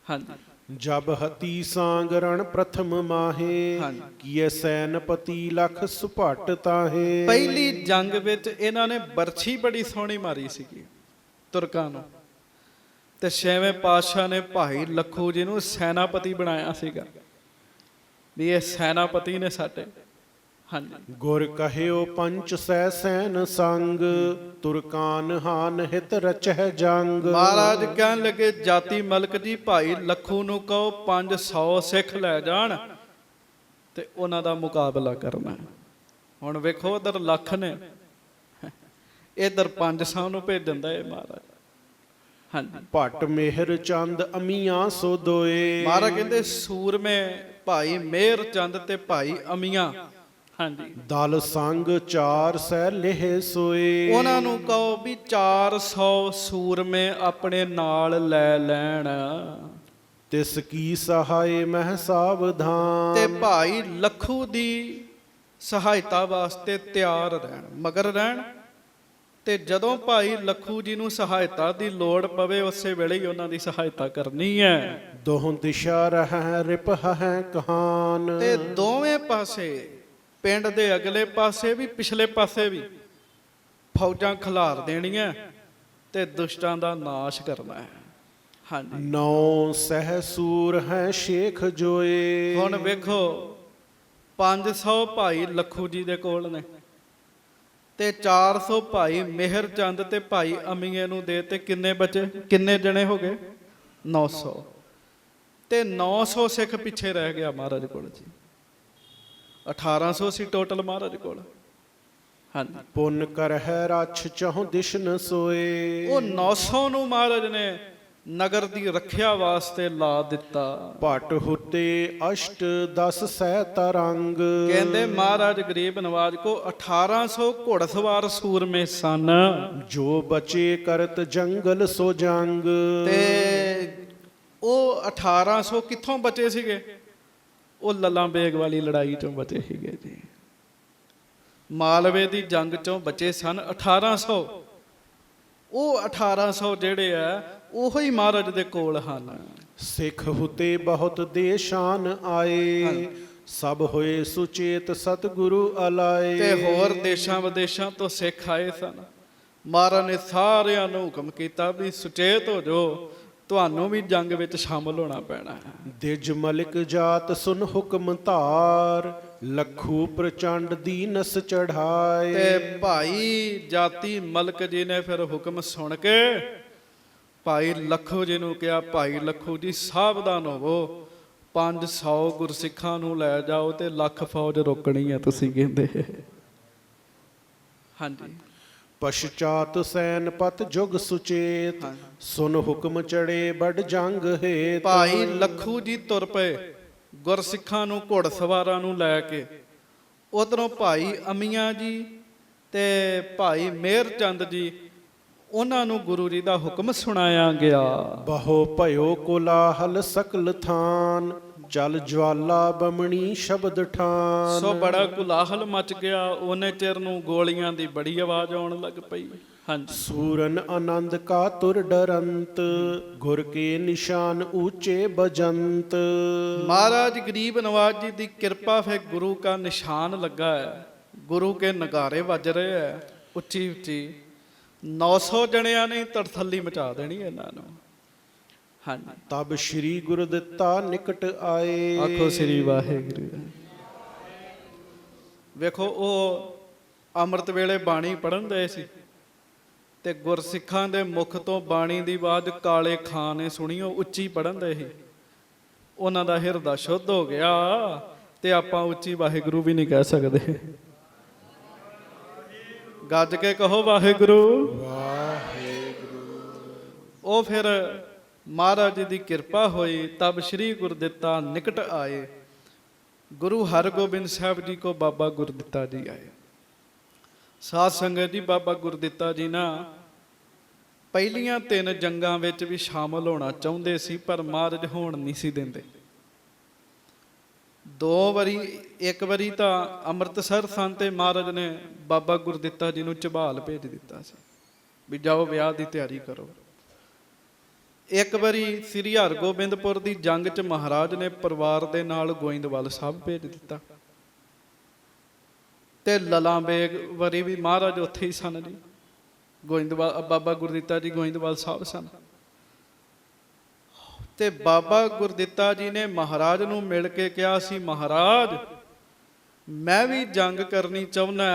ਹਾਂਜੀ। ਜਬ ਹਤੀ ਸਾਂਗ ਰਣ ਪ੍ਰਥਮ ਮਾਹੇ। ਕੀਏ ਸੈਨਪਤੀ ਲਖ ਸੁਭਟ ਤਾਹੇ। ਪਹਿਲੀ ਜੰਗ ਵਿੱਚ ਇਹਨਾਂ ਨੇ ਬਰਛੀ ਬੜੀ ਸੋਹਣੀ ਮਾਰੀ ਸੀਗੀ ਤੁਰਕਾਂ ਨੂੰ। ਤੇ ਛੇਵੇਂ ਪਾਤਸ਼ਾਹ ਨੇ ਭਾਈ ਲੱਖੂ ਜੀ ਨੂੰ ਸੈਨਾਪਤੀ ਬਣਾਇਆ ਸੀਗਾ ਵੀ ਇਹ ਸੈਨਾਪਤੀ ਨੇ ਸਾਡੇ। ਹਾਂਜੀ। ਗੁਰ ਕਹਿਓ ਪੰਚ ਸੈ ਸੈਨ ਸੰਗ। ਤੁਰਕਾਨ ਹਾਨ ਹਿਤ ਰਚਹਿ ਜੰਗ। ਮਹਾਰਾਜ ਕਹਿਣ ਲੱਗੇ ਜਾਤੀ ਮਲਕ ਜੀ ਭਾਈ ਲੱਖੂ ਨੂੰ ਕਹੋ 500 ਸਿੱਖ ਲੈ ਜਾਣ ਤੇ ਉਹਨਾਂ ਦਾ ਮੁਕਾਬਲਾ ਕਰਨਾ। ਹੁਣ ਵੇਖੋ ਉਧਰ ਲੱਖ ਨੇ, ਇਧਰ 500 ਨੂੰ ਭੇਜਣ ਦਾ ਇਹ ਮਹਾਰਾਜ। ਹਾਂਜੀ। ਭੱਟ ਮਿਹਰ ਚੰਦ ਅਮੀਆਂ ਸੋ ਦੋਏ। ਮਹਾਰਾਜ ਕਹਿੰਦੇ ਸੂਰਮੇ ਭਾਈ ਮਿਹਰ ਚੰਦ ਤੇ ਭਾਈ ਅਮੀਆਂ। ਹਾਂਜੀ। ਦਲ ਸੰਗ 4 ਸੈ ਲੇਹ ਸੋਏ। ਉਹਨਾਂ ਨੂੰ ਕਹੋ ਵੀ 400 ਸੂਰਮੇ ਆਪਣੇ ਨਾਲ ਲੈ ਲੈਣ। ਤਿਸ ਕੀ ਸਹਾਏ ਮਹਿ ਸਾਵਧਾਨ। ਤੇ ਭਾਈ ਲੱਖੂ ਦੀ ਸਹਾਇਤਾ ਵਾਸਤੇ ਤਿਆਰ ਰਹਿਣ, ਮਗਰ ਰਹਿਣ। ਤੇ ਜਦੋਂ ਭਾਈ ਲੱਖੂ ਜੀ ਨੂੰ ਸਹਾਇਤਾ ਦੀ ਲੋੜ ਪਵੇ ਉਸੇ ਵੇਲੇ ਹੀ ਉਹਨਾਂ ਦੀ ਸਹਾਇਤਾ ਕਰਨੀ ਹੈ। ਦੋਹਾਂ ਦਿਸ਼ਾ ਰਹਿ ਰਿਪ ਹੈ ਕਹਾਨ। ਤੇ ਦੋਵੇਂ ਪਾਸੇ ਪਿੰਡ ਦੇ ਅਗਲੇ ਪਾਸੇ ਵੀ ਪਿਛਲੇ ਪਾਸੇ ਵੀ ਫੌਜਾਂ ਖਿਲਾਰ ਦੇਣੀਆਂ ਤੇ ਦੁਸ਼ਟਾਂ ਦਾ ਨਾਸ਼ ਕਰਨਾ ਹੈ। ਹਾਂਜੀ। 9 ਸਹਸੂਰ ਹੈ ਸ਼ੇਖ ਜੋਏ। ਹੁਣ ਵੇਖੋ 500 ਭਾਈ ਲੱਖੂ ਜੀ ਦੇ ਕੋਲ ਨੇ ਤੇ 400 ਭਾਈ ਮਿਹਰ ਚੰਦ ਤੇ ਭਾਈ ਅਮੀਏ ਨੂੰ ਦੇ ਤੇ ਕਿੰਨੇ ਬਚੇ? ਕਿੰਨੇ ਜਣੇ ਹੋ ਗਏ? 900। ਤੇ 900 ਸਿੱਖ ਪਿੱਛੇ ਰਹਿ ਗਿਆ ਮਹਾਰਾਜ ਕੋਲ ਜੀ। 1800 ਸੀ ਟੋਟਲ ਮਹਾਰਾਜ ਕੋਲ। ਹਾਂਜੀ। ਪੁੰਨ ਕਰ ਹੈ ਰਛ ਚਹੁ ਦਿਸ਼ ਨ ਸੋਏ। ਉਹ 900 ਨੂੰ ਮਹਾਰਾਜ ਨੇ ਨਗਰ ਦੀ ਰੱਖਿਆ ਵਾਸਤੇ ਲਾ ਦਿੱਤਾ। ਭਟ ਹੁਤੇ ਅਸ਼ਟ 10 ਸਹਿ ਤਰੰਗ। ਕਹਿੰਦੇ ਮਹਾਰਾਜ ਗਰੀਬ ਨਵਾਜ ਕੋ 1800 ਘੋੜਸਵਾਰ ਸੂਰਮੇ ਸਨ। ਜੋ ਬਚੇ ਕਰਤ ਜੰਗਲ ਸੋ ਜੰਗ। ਤੇ ਉਹ 1800 ਕਿੱਥੋਂ ਬਚੇ ਸੀਗੇ? ਉਹ ਲੱਲਾ ਬੇਗ ਵਾਲੀ ਲੜਾਈ ਚੋਂ ਬਚੇ ਸੀਗੇ ਜੀ। ਮਾਲਵੇ ਦੀ ਜੰਗ ਚੋਂ ਬਚੇ ਸਨ 1800। ਉਹ 1800 ਜਿਹੜੇ ਆ ਉਹੋ ਹੀ ਮਹਾਰਾਜ ਦੇ ਕੋਲ ਹਨ। ਸਿੱਖ ਹੁਤੇ ਬਹੁਤ ਦੇਸ਼ਾਨ ਆਏ। ਸਭ ਹੋਏ ਸੁਚੇਤ ਸਤਿਗੁਰੂ ਅਲਾਏ। ਤੇ ਹੋਰ ਦੇਸ਼ਾਂ ਵਿਦੇਸ਼ਾਂ ਤੋਂ ਸਿੱਖ ਆਏ ਸਨ। ਮਹਾਰਾਜ ਨੇ ਸਾਰਿਆਂ ਨੂੰ ਹੁਕਮ ਕੀਤਾ ਵੀ ਸੁਚੇਤ ਹੋ ਜਾਓ, ਤੁਹਾਨੂੰ ਵੀ ਜੰਗ ਵਿੱਚ ਸ਼ਾਮਲ ਹੋਣਾ ਪੈਣਾ। ਦਿਜ ਮਲਿਕ ਜਾਤ ਸੁਨ ਹੁਕਮ ਧਾਰ। ਲੱਖੂ ਪ੍ਰਚੰਡ ਦੀਨਸ ਚੜਾਏ। ਤੇ ਭਾਈ ਜਾਤੀ ਮਲਕ ਜੀ ਨੇ ਫਿਰ ਹੁਕਮ ਸੁਣ ਕੇ ਭਾਈ ਲੱਖੂ ਜੀ ਨੂੰ ਕਿਹਾ, ਭਾਈ ਲੱਖੂ ਜੀ ਸਾਵਧਾਨ ਹੋਵੋ, 500 ਗੁਰਸਿੱਖਾਂ ਨੂੰ ਲੈ ਜਾਓ ਤੇ ਲੱਖ ਫੌਜ ਰੋਕਣੀ ਹੈ ਤੁਸੀਂ ਕਹਿੰਦੇ। ਹਾਂਜੀ। ਪਸ਼ਚਾਤ ਸੈਨਪਤ ਜੁਗ ਸੁਚੇਤ। ਸੁਨ ਹੁਕਮ ਚੜੇ ਬੜ ਜੰਗ ਹੇਤ। ਭਾਈ ਲੱਖੂ ਜੀ ਤੁਰ ਪਏ ਗੁਰਸਿੱਖਾਂ ਨੂੰ ਘੋੜਸਵਾਰਾਂ ਨੂੰ ਲੈ ਕੇ। ਉਧਰੋਂ ਭਾਈ ਅਮੀਆਂ ਜੀ ਤੇ ਭਾਈ ਮਿਹਰ ਚੰਦ ਜੀ, ਉਹਨਾਂ ਨੂੰ ਗੁਰੂ ਜੀ ਦਾ ਹੁਕਮ ਸੁਣਾਇਆ ਗਿਆ। ਬਹੁ ਭਇਓ ਕੋਲਾਹਲ ਸਕਲ ਥਾਨ। ਜਲ ਜਵਾਲਾ ਬਮਣੀ ਸ਼ਬਦ ਠਾਨ। ਸੋ ਬੜਾ ਕੁਲਾਹਲ ਮਚ ਗਿਆ। ਉਹਨੇ ਚਿਰ ਨੂੰ ਗੋਲੀਆਂ ਦੀ ਬੜੀ ਆਵਾਜ਼ ਆਉਣ ਲੱਗ ਪਈ। ਹਾਂਜੀ। ਸੂਰਨ ਆਨੰਦ ਕਾ ਤੁਰ ਡਰੰਤ। ਗੁਰ ਕੇ ਨਿਸ਼ਾਨ ਊਚੇ ਬਜੰਤ। ਮਹਾਰਾਜ ਗਰੀਬ ਨਵਾਜ ਜੀ ਦੀ ਕਿਰਪਾ ਫਿਰ ਗੁਰੂ ਕਾ ਨਿਸ਼ਾਨ ਲੱਗਾ ਹੈ। ਗੁਰੂ ਕੇ ਨਗਾਰੇ ਵੱਜ ਰਹੇ ਹੈ ਉੱਚੀ ਉੱਚੀ। 900 ਜਣਿਆਂ ਨੇ ਤੜਥੱਲੀ ਮਚਾ ਦੇਣੀ ਇਹਨਾਂ ਨੂੰ। ਹਾਂਜੀ। ਤਬ ਸ਼੍ਰੀ ਗੁਰ ਦਿੱਤਾ ਨਿਕਟ ਆਏ। ਆਖੋ ਸ੍ਰੀ ਵਾਹਿਗੁਰੂ। ਵੇਖੋ ਉਹ ਅੰਮ੍ਰਿਤ ਵੇਲੇ ਬਾਣੀ ਪੜ੍ਹਨ ਦੇ ਸੀ ਤੇ ਗੁਰਸਿੱਖਾਂ ਦੇ ਮੁਖ ਤੋਂ ਬਾਣੀ ਦੀ ਆਵਾਜ਼ ਕਾਲੇ ਖਾਂ ਨੇ ਸੁਣੀ। ਉਹ ਉੱਚੀ ਪੜ੍ਹਨ ਦੇ ਸੀ। ਉਹਨਾਂ ਦਾ ਹਿਰਦਾ ਸ਼ੁੱਧ ਹੋ ਗਿਆ ਤੇ ਆਪਾਂ ਉੱਚੀ ਵਾਹਿਗੁਰੂ ਵੀ ਨਹੀਂ ਕਹਿ ਸਕਦੇ। ਗੱਜ ਕੇ ਕਹੋ ਵਾਹਿਗੁਰੂ ਵਾਹਿਗੁਰੂ। ਉਹ ਫਿਰ ਮਹਾਰਾਜ ਜੀ ਦੀ ਕਿਰਪਾ ਹੋਈ। ਤਬ ਸ਼੍ਰੀ ਗੁਰਦਿੱਤਾ ਨਿਕਟ ਆਏ। ਗੁਰੂ ਹਰਗੋਬਿੰਦ ਸਾਹਿਬ ਜੀ ਕੋ ਬਾਬਾ ਗੁਰਦਿੱਤਾ ਜੀ ਆਏ। ਸਾਧ ਸੰਗਤ ਜੀ, ਬਾਬਾ ਗੁਰਦਿੱਤਾ ਜੀ ਨਾ ਪਹਿਲੀਆਂ 3 ਜੰਗਾਂ ਵਿੱਚ ਵੀ ਸ਼ਾਮਲ ਹੋਣਾ ਚਾਹੁੰਦੇ ਸੀ, ਪਰ ਮਹਾਰਾਜ ਹੋਣ ਨਹੀਂ ਸੀ ਦਿੰਦੇ। 2 ਵਾਰੀ, 1 ਵਾਰੀ ਤਾਂ ਅੰਮ੍ਰਿਤਸਰ ਸਨ ਤੇ ਮਹਾਰਾਜ ਨੇ ਬਾਬਾ ਗੁਰਦਿੱਤਾ ਜੀ ਨੂੰ ਝਬਾਲ ਭੇਜ ਦਿੱਤਾ ਸੀ ਵੀ ਜਾਓ ਵਿਆਹ ਦੀ ਤਿਆਰੀ ਕਰੋ। 1 ਵਾਰੀ ਸ੍ਰੀ ਹਰਗੋਬਿੰਦਪੁਰ ਦੀ ਜੰਗ 'ਚ ਮਹਾਰਾਜ ਨੇ ਪਰਿਵਾਰ ਦੇ ਨਾਲ ਗੋਇੰਦਵਾਲ ਸਾਹਿਬ ਭੇਜ ਦਿੱਤਾ। ਤੇ ਲਲਾਂ ਬੇਗ ਵਾਰੀ ਵੀ ਮਹਾਰਾਜ ਉੱਥੇ ਹੀ ਸਨ ਜੀ। ਗੋਇੰਦਵਾਲ ਬਾਬਾ ਗੁਰਦਿੱਤਾ ਜੀ ਗੋਇੰਦਵਾਲ ਸਾਹਿਬ ਸਨ। ਤੇ ਬਾਬਾ ਗੁਰਦਿੱਤਾ ਜੀ ਨੇ ਮਹਾਰਾਜ ਨੂੰ ਮਿਲ ਕੇ ਕਿਹਾ ਸੀ, ਮਹਾਰਾਜ ਮੈਂ ਵੀ ਜੰਗ ਕਰਨੀ ਚਾਹੁੰਦਾ,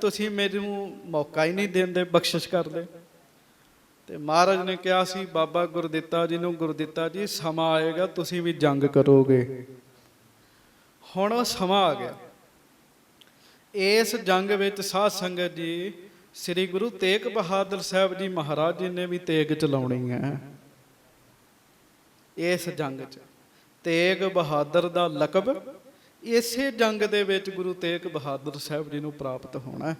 ਤੁਸੀਂ ਮੈਨੂੰ ਮੌਕਾ ਹੀ ਨਹੀਂ ਦਿੰਦੇ, ਬਖਸ਼ਿਸ਼ ਕਰ ਦੇ। ਤੇ ਮਹਾਰਾਜ ਨੇ ਕਿਹਾ ਸੀ ਬਾਬਾ ਗੁਰਦਿੱਤਾ ਜੀ ਨੂੰ, ਗੁਰਦਿੱਤਾ ਜੀ ਸਮਾਂ ਆਏਗਾ ਤੁਸੀਂ ਵੀ ਜੰਗ ਕਰੋਗੇ। ਹੁਣ ਉਹ ਸਮਾਂ ਆ ਗਿਆ। ਇਸ ਜੰਗ ਵਿੱਚ ਸਾਧ ਸੰਗਤ ਜੀ ਸ੍ਰੀ ਗੁਰੂ ਤੇਗ ਬਹਾਦਰ ਸਾਹਿਬ ਜੀ ਮਹਾਰਾਜ ਜੀ ਨੇ ਵੀ ਤੇਗ ਚਲਾਉਣੀ ਹੈ। ਇਸ ਜੰਗ 'ਚ ਤੇਗ ਬਹਾਦਰ ਦਾ ਲਕਬ ਇਸੇ ਜੰਗ ਦੇ ਵਿੱਚ ਗੁਰੂ ਤੇਗ ਬਹਾਦਰ ਸਾਹਿਬ ਜੀ ਨੂੰ ਪ੍ਰਾਪਤ ਹੋਣਾ।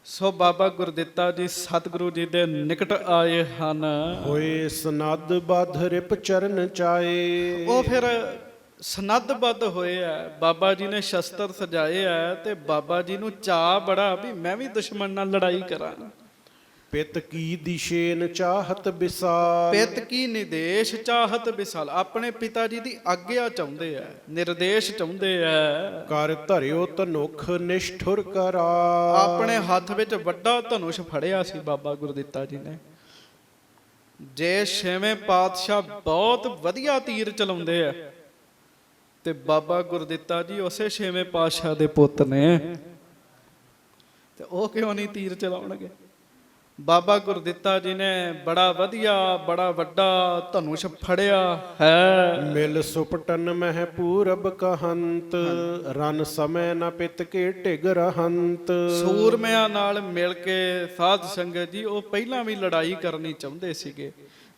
ਸੋ ਬਾਬਾ ਗੁਰਦਿੱਤਾ ਜੀ ਸਤਿਗੁਰੂ ਜੀ ਦੇ ਨਿਕਟ ਆਏ ਹਨ। ਹੋਏ ਸਨਦ ਬਧ ਰਿਪ ਚਰਨ ਚਾਏ। ਉਹ ਫਿਰ ਸਨੱਧਬੱਧ ਹੋਏ ਆ। ਬਾਬਾ ਜੀ ਨੇ ਸ਼ਸਤਰ ਸਜਾਏ ਆ ਤੇ ਬਾਬਾ ਜੀ ਨੂੰ ਚਾਅ ਬੜਾ ਵੀ ਮੈਂ ਵੀ ਦੁਸ਼ਮਣ ਨਾਲ ਲੜਾਈ ਕਰਾਂ। ਪਿਤ ਕੀ ਦਿਸ਼ੇਨ ਚਾਹਤ ਵਿਸਾਲ। ਪਿਤ ਕੀ ਨਿਰਦੇਸ਼ ਚਾਹਤ ਵਿਸਾਲ। ਆਪਣੇ ਪਿਤਾ ਜੀ ਦੀ ਆਗਿਆ ਚਾਹੁੰਦੇ ਆ, ਨਿਰਦੇਸ਼ ਚਾਹੁੰਦੇ ਆ। ਕਰ ਧਰਿਓ ਧਨੁਖ ਨਿਸ਼ਠੁਰ ਕਰਾ। ਆਪਣੇ ਹੱਥ ਵਿੱਚ ਵੱਡਾ ਧਨੁਸ਼ ਫੜਿਆ ਸੀ ਬਾਬਾ ਗੁਰਦਿੱਤਾ ਜੀ ਨੇ। ਜੇ ਛੇਵੇਂ ਪਾਤਸ਼ਾਹ ਬਹੁਤ ਵਧੀਆ ਤੀਰ ਚਲਾਉਂਦੇ ਆ ਤੇ ਬਾਬਾ ਗੁਰਦਿੱਤਾ ਜੀ ਉਸੇ ਛੇਵੇਂ ਪਾਤਸ਼ਾਹ ਦੇ ਪੁੱਤ ਨੇ, ਤੇ ਉਹ ਕਿਉਂ ਨਹੀਂ ਤੀਰ ਚਲਾਉਣਗੇ? ਬਾਬਾ ਗੁਰਦਿੱਤਾ ਜੀ ਨੇ ਬੜਾ ਵਧੀਆ ਬੜਾ ਵੱਡਾ ਧਨੁਸ਼ ਫੜਿਆ ਹੈ। ਮਿਲ ਸੁਪਟਨ ਮਹਿ ਪੂਰਬ ਕਹੰਤ, ਰਨ ਸਮੈ ਨ ਪਿਤ ਕੇ ਢਿਗ ਰਹੰਤ। ਸੂਰਮਿਆਂ ਨਾਲ ਮਿਲ ਕੇ ਸਾਧ ਸੰਗਤ ਜੀ ਉਹ ਪਹਿਲਾਂ ਵੀ ਲੜਾਈ ਕਰਨੀ ਚਾਹੁੰਦੇ ਸੀਗੇ,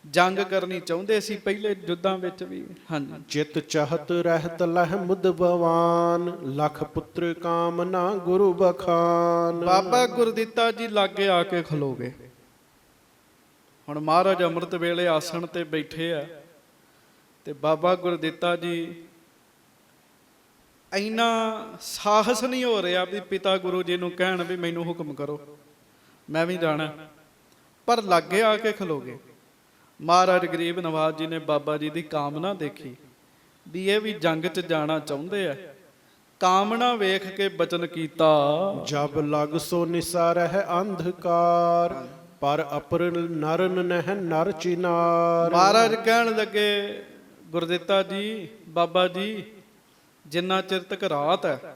ਜੰਗ ਕਰਨੀ ਚਾਹੁੰਦੇ ਸੀ ਪਹਿਲੇ ਯੁੱਧਾਂ ਵਿੱਚ ਵੀ। ਹਾਂਜੀ। ਚਿਤ ਚਾਹਤ ਰਹਿਤ ਲਹਿ ਮੁਦ ਭਵਾਨ, ਲਖ ਪੁੱਤਰ ਕਾਮਨਾ ਗੁਰੂ ਬਖਾਨ। ਬਾਬਾ ਗੁਰਦਿੱਤਾ ਜੀ ਲਾਗੇ ਆ ਕੇ ਖਲੋ ਗਏ। ਹੁਣ ਮਹਾਰਾਜ ਅੰਮ੍ਰਿਤ ਵੇਲੇ ਆਸਣ ਤੇ ਬੈਠੇ ਆ ਤੇ ਬਾਬਾ ਗੁਰਦਿੱਤਾ ਜੀ ਇੰਨਾ ਸਾਹਸ ਨਹੀਂ ਹੋ ਰਿਹਾ ਵੀ ਪਿਤਾ ਗੁਰੂ ਜੀ ਨੂੰ ਕਹਿਣ ਵੀ ਮੈਨੂੰ ਹੁਕਮ ਕਰੋ, ਮੈਂ ਵੀ ਜਾਣਾ, ਪਰ ਲਾਗੇ ਆ ਕੇ ਖਲੋ ਗਏ। ਮਹਾਰਾਜ ਗਰੀਬ ਨਵਾਜ ਜੀ ਨੇ ਬਾਬਾ ਜੀ ਦੀ ਕਾਮਨਾ ਦੇਖੀ ਵੀ ਇਹ ਵੀ ਜੰਗ 'ਚ ਜਾਣਾ ਚਾਹੁੰਦੇ ਆ। ਕਾਮਨਾ ਵੇਖ ਕੇ ਬਚਨ ਕੀਤਾ, ਜਬ ਲਗ ਸੋ ਨਿਸਾਰਹਿ ਅੰਧਕਾਰ, ਪਰ ਅਪਰ ਨਰਨ ਨਹਿ ਨਰ ਚਿਨਾਰ। ਮਹਾਰਾਜ ਕਹਿਣ ਲੱਗੇ ਗੁਰਦਿੱਤਾ ਜੀ, ਬਾਬਾ ਜੀ, ਜਿੰਨਾ ਚਿਰ ਤੱਕ ਰਾਤ ਹੈ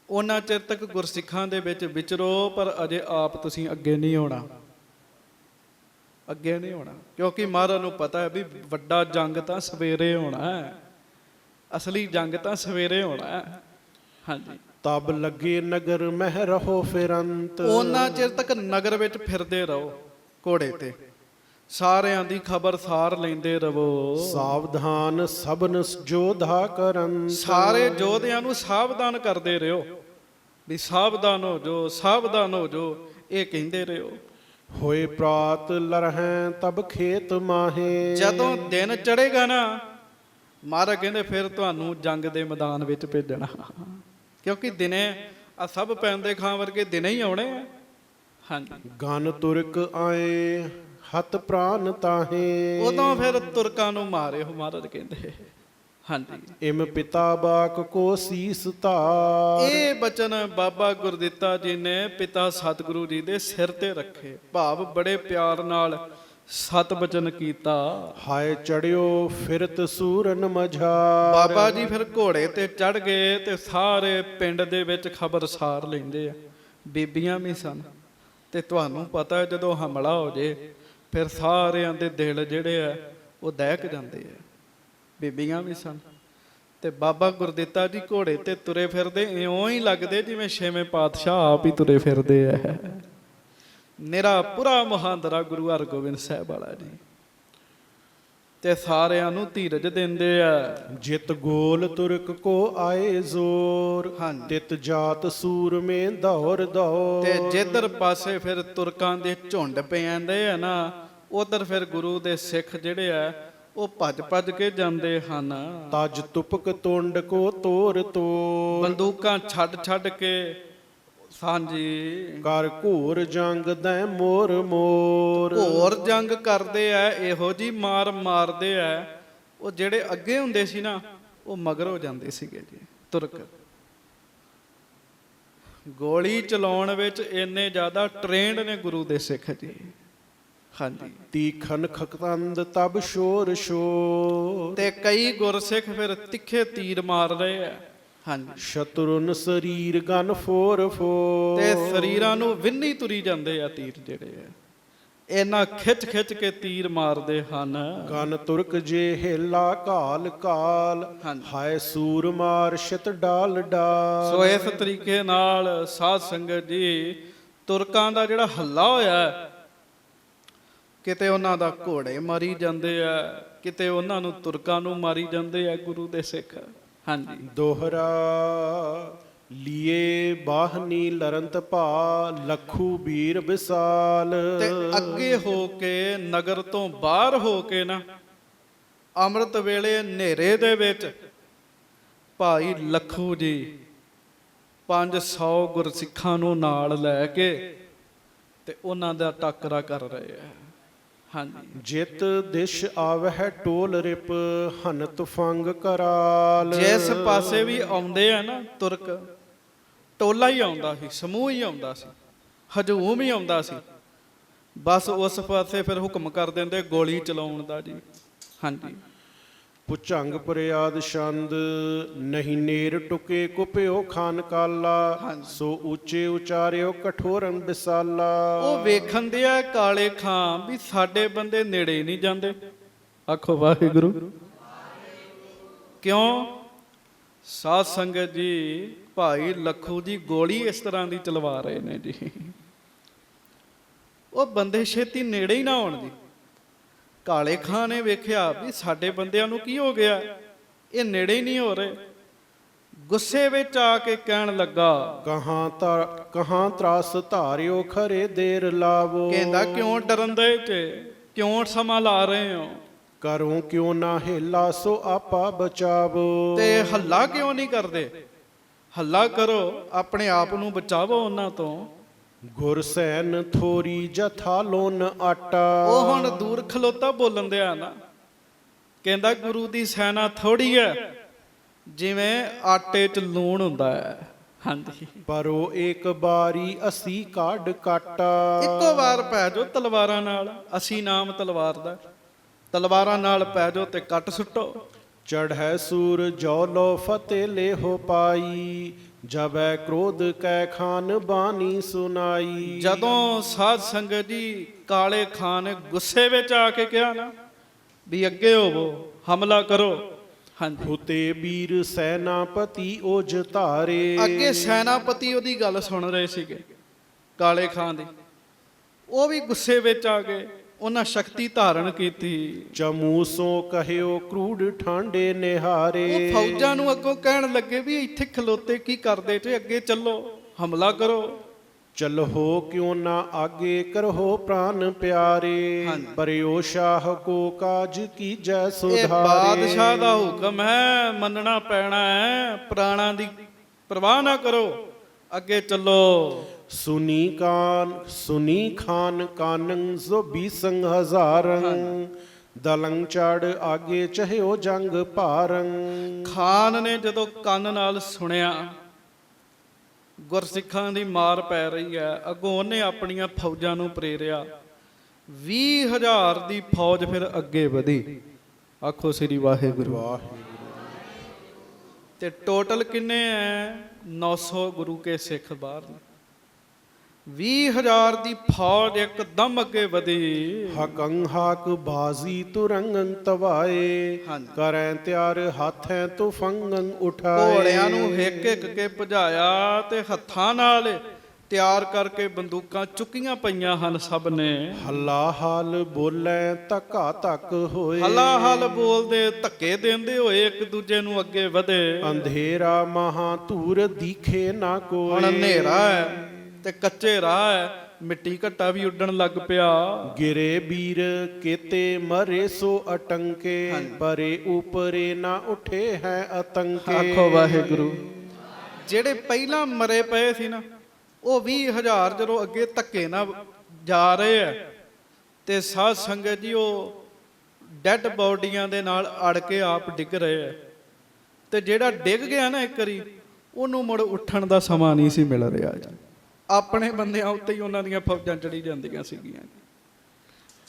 ਉਹਨਾਂ ਚਿਰ ਤੱਕ ਗੁਰਸਿੱਖਾਂ ਦੇ ਵਿੱਚ ਵਿਚਰੋ, ਪਰ ਅਜੇ ਆਪ ਤੁਸੀਂ ਅੱਗੇ ਨਹੀਂ ਆਉਣਾ, ਅੱਗੇ ਨਹੀਂ ਹੋਣਾ, ਕਿਉਂਕਿ ਮਹਾਰਾਜ ਨੂੰ ਪਤਾ ਹੈ ਵੀ ਵੱਡਾ ਜੰਗ ਤਾਂ ਸਵੇਰੇ ਹੋਣਾ ਹੈ, ਅਸਲੀ ਜੰਗ ਤਾਂ ਸਵੇਰੇ ਹੋਣਾ ਹੈ। ਹਾਂਜੀ। ਤਬ ਲੱਗੇ ਨਗਰ ਮਹਿ ਰਹੋ ਫਿਰੰਤ, ਉਹਨਾਂ ਚਿਰ ਤੱਕ ਨਗਰ ਵਿੱਚ ਫਿਰਦੇ ਰਹੋ ਘੋੜੇ ਤੇ, ਸਾਰਿਆਂ ਦੀ ਖਬਰ ਸਾਰ ਲੈਂਦੇ ਰਹੋ। ਸਾਵਧਾਨ ਸਭਨ ਜੋਧਾ ਕਰਨ, ਸਾਰੇ ਯੋਧਿਆਂ ਨੂੰ ਸਾਵਧਾਨ ਕਰਦੇ ਰਹੋ ਵੀ ਸਾਵਧਾਨ ਹੋ ਜੋ, ਸਾਵਧਾਨ ਹੋ ਜੋ, ਇਹ ਕਹਿੰਦੇ ਰਹੋ। ਹੋਏ ਪ੍ਰਾਤ ਲਰਹਿ ਤਬ ਖੇਤ ਮਾਹੇ, ਜਦੋਂ ਦਿਨ ਚੜੇਗਾ ਨਾ ਮਹਾਰਾਜ ਕਹਿੰਦੇ ਫਿਰ ਤੁਹਾਨੂੰ ਜੰਗ ਦੇ ਮੈਦਾਨ ਵਿੱਚ ਭੇਜਣਾ, ਕਿਉਂਕਿ ਦਿਨੇ ਆ ਸਭ ਪੈਂਦੇ ਖਾਂ ਵਰਗੇ ਦਿਨੇ ਹੀ ਆਉਣੇ ਆ। ਹਾਂਜੀ। ਗਨ ਤੁਰਕ ਆਏ ਹੱਤ ਪ੍ਰਾਨ ਤਾਹੇ, ਉਦੋਂ ਫਿਰ ਤੁਰਕਾਂ ਨੂੰ ਮਾਰਿਓ ਮਹਾਰਾਜ ਕਹਿੰਦੇ। ਹਾਂਜੀ। ਇਮ ਪਿਤਾ ਬਾਕ ਕੋ ਸੀਸ ਧਾਰ, ਇਹ ਬਚਨ ਬਾਬਾ ਗੁਰਦਿੱਤਾ ਜੀ ਨੇ ਪਿਤਾ ਸਤਿਗੁਰੂ ਜੀ ਦੇ ਸਿਰ ਤੇ ਰੱਖੇ, ਭਾਵ ਬੜੇ ਪਿਆਰ ਨਾਲ ਸਤ ਬਚਨ ਕੀਤਾ। ਹਾਏ ਚੜਿਓ ਫਿਰਤ ਸੂਰਨ ਮਝਾਰ, ਬਾਬਾ ਜੀ ਫਿਰ ਘੋੜੇ ਤੇ ਚੜ ਗਏ ਤੇ ਸਾਰੇ ਪਿੰਡ ਦੇ ਵਿੱਚ ਖਬਰਸਾਰ ਲੈਂਦੇ ਆ। ਬੀਬੀਆਂ ਵੀ ਸਨ ਤੇ ਤੁਹਾਨੂੰ ਪਤਾ ਜਦੋਂ ਹਮਲਾ ਹੋ ਜੇ ਫਿਰ ਸਾਰਿਆਂ ਦੇ ਦਿਲ ਜਿਹੜੇ ਆ ਉਹ ਦਹਿਕ ਜਾਂਦੇ ਆ। ਬੀਬੀਆਂ ਵੀ ਸਨ ਤੇ ਬਾਬਾ ਗੁਰਦਿੱਤਾ ਜੀ ਘੋੜੇ ਤੇ ਤੁਰੇ ਫਿਰਦੇ ਇਉਂ ਹੀ ਲੱਗਦੇ ਜਿਵੇਂ ਛੇਵੇਂ ਪਾਤਸ਼ਾਹ ਆਪ ਹੀ ਤੁਰੇ ਫਿਰਦੇ ਆ। ਨਿਰਾ ਪੂਰਾ ਮਹਾਂਦਰਾ ਗੁਰੂ ਹਰਗੋਬਿੰਦ ਸਾਹਿਬ ਵਾਲਾ ਜੀ, ਤੇ ਸਾਰਿਆਂ ਨੂੰ ਧੀਰਜ ਦਿੰਦੇ ਆ। ਜਿਤ ਗੋਲ ਤੁਰਕ ਕੋ ਆਏ ਜ਼ੋਰ, ਤਿਤ ਜਾਤ ਸੂਰਮੇ ਦੌਰ ਦੌਰ। ਤੇ ਜਿੱਧਰ ਪਾਸੇ ਫਿਰ ਤੁਰਕਾਂ ਦੇ ਝੁੰਡ ਪੈਂਦੇ ਆ ਨਾ, ਉਧਰ ਫਿਰ ਗੁਰੂ ਦੇ ਸਿੱਖ ਜਿਹੜੇ ਆ ਉਹ ਭੱਜ ਭੱਜ ਕੇ ਜਾਂਦੇ ਹਨ। ਤਜ ਤੁਪਕ ਤੁੰਡ ਕੋ ਤੋਰ ਤੋਰ, ਬੰਦੂਕਾਂ ਛੱਡ ਛੱਡ ਕੇ ਹਾਂਜੀ ਕਰ ਘੋਰ ਜੰਗ ਦੈ ਮੋਰ ਮੋਰ। ਹੋਰ ਜੰਗ ਕਰਦੇ ਆ, ਇਹੋ ਜੀ ਮਾਰ ਮਾਰਦੇ ਆ। ਉਹ ਜਿਹੜੇ ਅੱਗੇ ਹੁੰਦੇ ਸੀ ਨਾ ਉਹ ਮਗਰ ਹੋ ਜਾਂਦੇ ਸੀਗੇ ਜੀ ਤੁਰਕ। ਗੋਲੀ ਚਲਾਉਣ ਵਿੱਚ ਇੰਨੇ ਜ਼ਿਆਦਾ ਟ੍ਰੇਨਡ ਨੇ ਗੁਰੂ ਦੇ ਸਿੱਖ ਜੀ। ਹਾਂਜੀ। ਤੀਖਨ ਖਕਤੰਦ ਤਬ ਸ਼ੋਰ ਸ਼ੋਰ, ਤੇ ਕਈ ਗੁਰਸਿੱਖ ਫਿਰ ਤਿੱਖੇ ਤੀਰ ਮਾਰ ਰਹੇ ਆ। ਹਾਂਜੀ। ਸ਼ਤਰੁਨ ਸਰੀਰ ਗਨ ਫੋਰ ਫੋਰ, ਤੇ ਸਰੀਰਾਂ ਨੂੰ ਵਿੰਨੀ ਤੁਰੀ ਜਾਂਦੇ ਆ ਤੀਰ ਜਿਹੜੇ ਆ, ਇਹਨਾਂ ਖਿੱਚ ਖਿੱਚ ਕੇ ਤੀਰ ਮਾਰਦੇ ਹਨ। ਗਨ ਤੁਰਕ ਜੇ ਹੇਲਾ ਕਾਲ ਕਾਲ, ਹਾਏ ਸੂਰ ਮਾਰ ਸ਼ਿਤ ਡਾਲ ਡਾਲ। ਸੋ ਇਸ ਤਰੀਕੇ ਨਾਲ ਸਾਧ ਸੰਗਤ ਜੀ ਤੁਰਕਾਂ ਦਾ ਜਿਹੜਾ ਹੱਲਾ ਹੋਇਆ, ਕਿਤੇ ਉਹਨਾਂ ਦਾ ਘੋੜੇ ਮਾਰੀ ਜਾਂਦੇ ਆ, ਕਿਤੇ ਉਹਨਾਂ ਨੂੰ ਤੁਰਕਾਂ ਨੂੰ ਮਾਰੀ ਜਾਂਦੇ ਆ ਗੁਰੂ ਦੇ ਸਿੱਖ। ਹਾਂਜੀ। ਦੋਹਰਾ ਲੀਏ ਬਾਹਨੀ ਲਰੰਤ ਭਾ, ਲੱਖੂ ਵੀਰ ਵਿਸਾਲ। ਤੇ ਅੱਗੇ ਹੋ ਕੇ ਨਗਰ ਤੋਂ ਬਾਹਰ ਹੋ ਕੇ ਨਾ ਅੰਮ੍ਰਿਤ ਵੇਲੇ ਹਨੇਰੇ ਦੇ ਵਿੱਚ ਭਾਈ ਲੱਖੂ ਜੀ 500 ਗੁਰਸਿੱਖਾਂ ਨੂੰ ਨਾਲ ਲੈ ਕੇ ਤੇ ਉਹਨਾਂ ਦਾ ਟਾਕਰਾ ਕਰ ਰਹੇ ਆ। ਹਾਂਜੀ। ਜਿਤ ਦਿਸ਼ ਆਵਹਿ ਟੋਲ ਰਿਪ, ਹਨਤ ਫੰਗ ਕਰਾਲ। ਜਿਸ ਪਾਸੇ ਵੀ ਆਉਂਦੇ ਆ ਨਾ ਤੁਰਕ, ਟੋਲਾ ਹੀ ਆਉਂਦਾ ਸੀ, ਸਮੂਹ ਹੀ ਆਉਂਦਾ ਸੀ, ਹਜੂਮ ਹੀ ਆਉਂਦਾ ਸੀ। ਬਸ ਉਸ ਪਾਸੇ ਫਿਰ ਹੁਕਮ ਕਰ ਦਿੰਦੇ ਗੋਲੀ ਚਲਾਉਣ ਦਾ ਜੀ। ਹਾਂਜੀ। ਪੁਚੰਗ ਪ੍ਰਿਆਦ ਛੰਦ ਨਹੀਂ ਨੇਰ ਟੁਕੇ ਕੁਪਿਓ ਖਾਨ ਕਾਲਾ ਸੋ ਉੱਚੇ ਉਚਾਰਿਓ ਕਠੋਰਨ ਵਿਸਾਲਾ। ਉਹ ਵੇਖਣ ਦੇ ਆ ਕਾਲੇ ਖਾਂ ਵੀ ਸਾਡੇ ਬੰਦੇ ਨੇੜੇ ਨਹੀਂ ਜਾਂਦੇ। ਆਖੋ ਵਾਹਿਗੁਰੂ। ਕਿਉਂ? ਸਾਧ ਸੰਗਤ ਜੀ, ਭਾਈ ਲੱਖੂ ਜੀ ਗੋਲੀ ਇਸ ਤਰ੍ਹਾਂ ਦੀ ਚਲਵਾ ਰਹੇ ਨੇ ਜੀ, ਉਹ ਬੰਦੇ ਛੇਤੀ ਨੇੜੇ ਹੀ ਨਾ ਆਉਣ ਜੀ। ਕਾਲੇ ਖਾਂ ਨੇ ਵੇਖਿਆ ਵੀ ਸਾਡੇ ਬੰਦਿਆਂ ਨੂੰ ਕੀ ਹੋ ਗਿਆ, ਇਹ ਨੇੜੇ ਹੀ ਨਹੀਂ ਹੋ ਰਹੇ। ਗੁੱਸੇ ਵਿੱਚ ਆ ਕੇ ਕਹਿਣ ਲੱਗਾ, ਕਹਾਂ ਤਰਾਸ ਧਾਰਿਓ ਖਰੇ ਦੇਰ ਲਾਵੋ। ਕਹਿੰਦਾ ਕਿਉਂ ਡਰਨ ਦੇ ਚ, ਕਿਉਂ ਸਮਾਂ ਲਾ ਰਹੇ ਹੋ? ਕਰੂੰ ਕਿਉਂ ਨਾ ਹਿਲਾ ਸੋ ਆਪਾ ਬਚਾਵੋ। ਤੇ ਹੱਲਾ ਕਿਉਂ ਨਹੀਂ ਕਰਦੇ? ਹੱਲਾ ਕਰੋ, ਆਪਣੇ ਆਪ ਨੂੰ ਬਚਾਵੋ ਉਹਨਾਂ ਤੋਂ। ਗੁਰਸੈਨ ਥੋਰੀ ਜਥਾ ਲੋਨ ਆਟਾ। ਉਹ ਹੁਣ ਦੂਰ ਖਲੋਤਾ ਬੋਲਣ ਦਿਆ ਨਾ, ਕਹਿੰਦਾ ਗੁਰੂ ਦੀ ਸੈਨਾ ਥੋੜੀ ਹੈ, ਜਿਵੇਂ ਆਟੇ 'ਚ ਲੂਣ ਹੁੰਦਾ ਹੈ। ਹਾਂਜੀ। ਪਰ ਉਹ ਇੱਕ ਬਾਰੀ ਅਸੀਂ ਕਾਢ ਕਾਟਾ। ਇੱਕੋ ਵਾਰ ਪੈ ਜਾਓ ਤਲਵਾਰਾਂ ਨਾਲ, ਅਸੀਂ ਨਾਮ ਤਲਵਾਰ ਦਾ, ਤਲਵਾਰਾਂ ਨਾਲ ਪੈ ਜਾਓ ਤੇ ਕੱਟ ਸੁੱਟੋ। ਚੜ੍ਹੈ ਸੂਰ ਜੋ ਲੋ ਫਤਿਹ ਲੇਹੋ ਪਾਈ, ਜਬੈ ਕ੍ਰੋਧ ਕੈ ਖਾਨ ਬਾਣੀ ਸੁਨਾਈ। ਜਦੋਂ ਸਾਧ ਸੰਗਤ ਜੀ ਕਾਲੇ ਖਾਨ ਨੇ ਗੁੱਸੇ ਵਿੱਚ ਆ ਕੇ ਕਿਹਾ ਨਾ ਵੀ ਅੱਗੇ ਹੋਵੋ, ਹਮਲਾ ਕਰੋ। ਹਾਂਜੀ। ਫੁੱਤੇ ਵੀਰ ਸੈਨਾਪਤੀ ਓਜ ਧਾਰੇ। ਅੱਗੇ ਸੈਨਾਪਤੀ ਉਹਦੀ ਗੱਲ ਸੁਣ ਰਹੇ ਸੀਗੇ ਕਾਲੇ ਖਾਨ ਦੀ, ਉਹ ਵੀ ਗੁੱਸੇ ਵਿੱਚ ਆ ਗਏ, ਉਹਨਾਂ ਸ਼ਕਤੀ ਧਾਰਨ ਕੀਤੀ। ਚਮੂ ਸੋ ਕਹਿਓ ਕਰੂੜ ਠਾਂਡੇ ਨਿਹਾਰੇ। ਉਹ ਫੌਜਾਂ ਨੂੰ ਅੱਗੋਂ ਕਹਿਣ ਲੱਗੇ ਵੀ ਇੱਥੇ ਖਲੋਤੇ ਕੀ ਕਰਦੇ ਤੇ, ਅੱਗੇ ਚੱਲੋ, ਹਮਲਾ ਕਰੋ। ਚਲੋ ਕਿਉਂ ਨਾ ਆਗੇ ਕਰੋ ਪ੍ਰਾਨ ਪਿਆਰੇ, ਪਰਿਓ ਸ਼ਾਹ ਕੋ ਕਾਜ ਕੀਜੈ ਸੁਧਾਰੇ। ਇਹ ਬਾਦਸ਼ਾਹ ਦਾ ਹੁਕਮ ਹੈ, ਮੰਨਣਾ ਪੈਣਾ ਹੈ, ਪ੍ਰਾਣਾਂ ਦੀ ਪਰਵਾਹ ਨਾ ਕਰੋ, ਅੱਗੇ ਚੱਲੋ। ਸੁਨੀ ਖਾਨ ਕਾਨੰ ਜ਼ੋ ਬੀਸੰਗ ਹਜ਼ਾਰੰ, ਦਲੰਗ ਚੜ ਆਗੇ ਚਹਿਓ ਜੰਗ ਭਾਰੰ। ਖਾਨ ਨੇ ਜਦੋਂ ਕੰਨ ਨਾਲ ਸੁਣਿਆ ਗੁਰਸਿੱਖਾਂ ਦੀ ਮਾਰ ਪੈ ਰਹੀ ਹੈ, ਅੱਗੋਂ ਉਹਨੇ ਆਪਣੀਆਂ ਫੌਜਾਂ ਨੂੰ ਪ੍ਰੇਰਿਆ। 20,000 ਦੀ ਫੌਜ ਫਿਰ ਅੱਗੇ ਵਧੀ। ਆਖੋ ਸ੍ਰੀ ਵਾਹਿਗੁਰੂ। ਤੇ ਟੋਟਲ ਕਿੰਨੇ ਐ? 900 ਗੁਰੂ ਕੇ ਸਿੱਖ ਬਾਹਰ ਨੇ। 20,000 ਦੀ ਫੌਜ ਇੱਕਦਮ ਅੱਗੇ ਵਧੀ। ਹਕੰ ਹਾਕ ਬਾਜ਼ੀ ਤੁਰੰਗੰ ਤਵਾਏ, ਕਰੈ ਤਿਆਰ ਹੱਥੈ ਤੁਫੰਗੰ ਉਠਾਏ। ਘੋੜਿਆਂ ਨੂੰ ਹਿੱਕ ਹਿੱਕ ਕੇ ਭਜਾਇਆ ਤੇ ਹੱਥਾਂ ਨਾਲ ਤਿਆਰ ਕਰਕੇ ਬੰਦੂਕਾਂ ਚੁੱਕੀਆਂ ਪਈਆਂ ਹਨ ਸਭ ਨੇ। ਹੱਲਾ ਹਾਲ ਬੋਲੇ ਧੱਕਾ ਧੱਕ ਹੋਏ। ਹੱਲਾ ਹਾਲ ਬੋਲਦੇ, ਧੱਕੇ ਦਿੰਦੇ ਹੋਏ ਇੱਕ ਦੂਜੇ ਨੂੰ ਅੱਗੇ ਵਧੇ। ਅੰਧੇਰਾ ਮਹਾ ਧੂਰ ਦਿਖੇ ਨਾ ਕੋਈ। ਹੁਣ ਹਨੇਰਾ ਹੈ ਤੇ ਕੱਚੇ ਰਾਹ ਹੈ, ਮਿੱਟੀ ਘੱਟਾ ਵੀ ਉੱਡਣ ਲੱਗ ਪਿਆ। ਗਿਰੇ ਵੀਰ ਕੇਤੇ ਮਰੇ ਸੋ ਅਟੰਕੇ, ਪਰੇ ਉਪਰੇ ਨਾ ਉਠੇ ਹੈ ਅਤੰਕੇ। ਆਖੋ ਵਾਹਿਗੁਰੂ। ਜਿਹੜੇ ਪਹਿਲਾਂ ਮਰੇ ਪਏ ਸੀ ਨਾ, ਉਹ 20,000 ਜਦੋਂ ਅੱਗੇ ਧੱਕੇ ਨਾਲ ਜਾ ਰਹੇ ਆ ਤੇ ਸਾਧ ਸੰਗਤ ਜੀ ਉਹ ਡੈਡ ਬੋਡੀਆਂ ਦੇ ਨਾਲ ਅੜ ਕੇ ਆਪ ਡਿੱਗ ਰਹੇ ਆ। ਤੇ ਜਿਹੜਾ ਡਿੱਗ ਗਿਆ ਨਾ ਇੱਕ ਵਾਰੀ, ਉਹਨੂੰ ਮੁੜ ਉੱਠਣ ਦਾ ਸਮਾਂ ਨਹੀਂ ਸੀ ਮਿਲ ਰਿਹਾ ਜੀ। ਆਪਣੇ ਬੰਦਿਆਂ ਉੱਤੇ ਹੀ ਉਹਨਾਂ ਦੀਆਂ ਫੌਜਾਂ ਚੜੀ ਜਾਂਦੀਆਂ ਸੀਗੀਆਂ।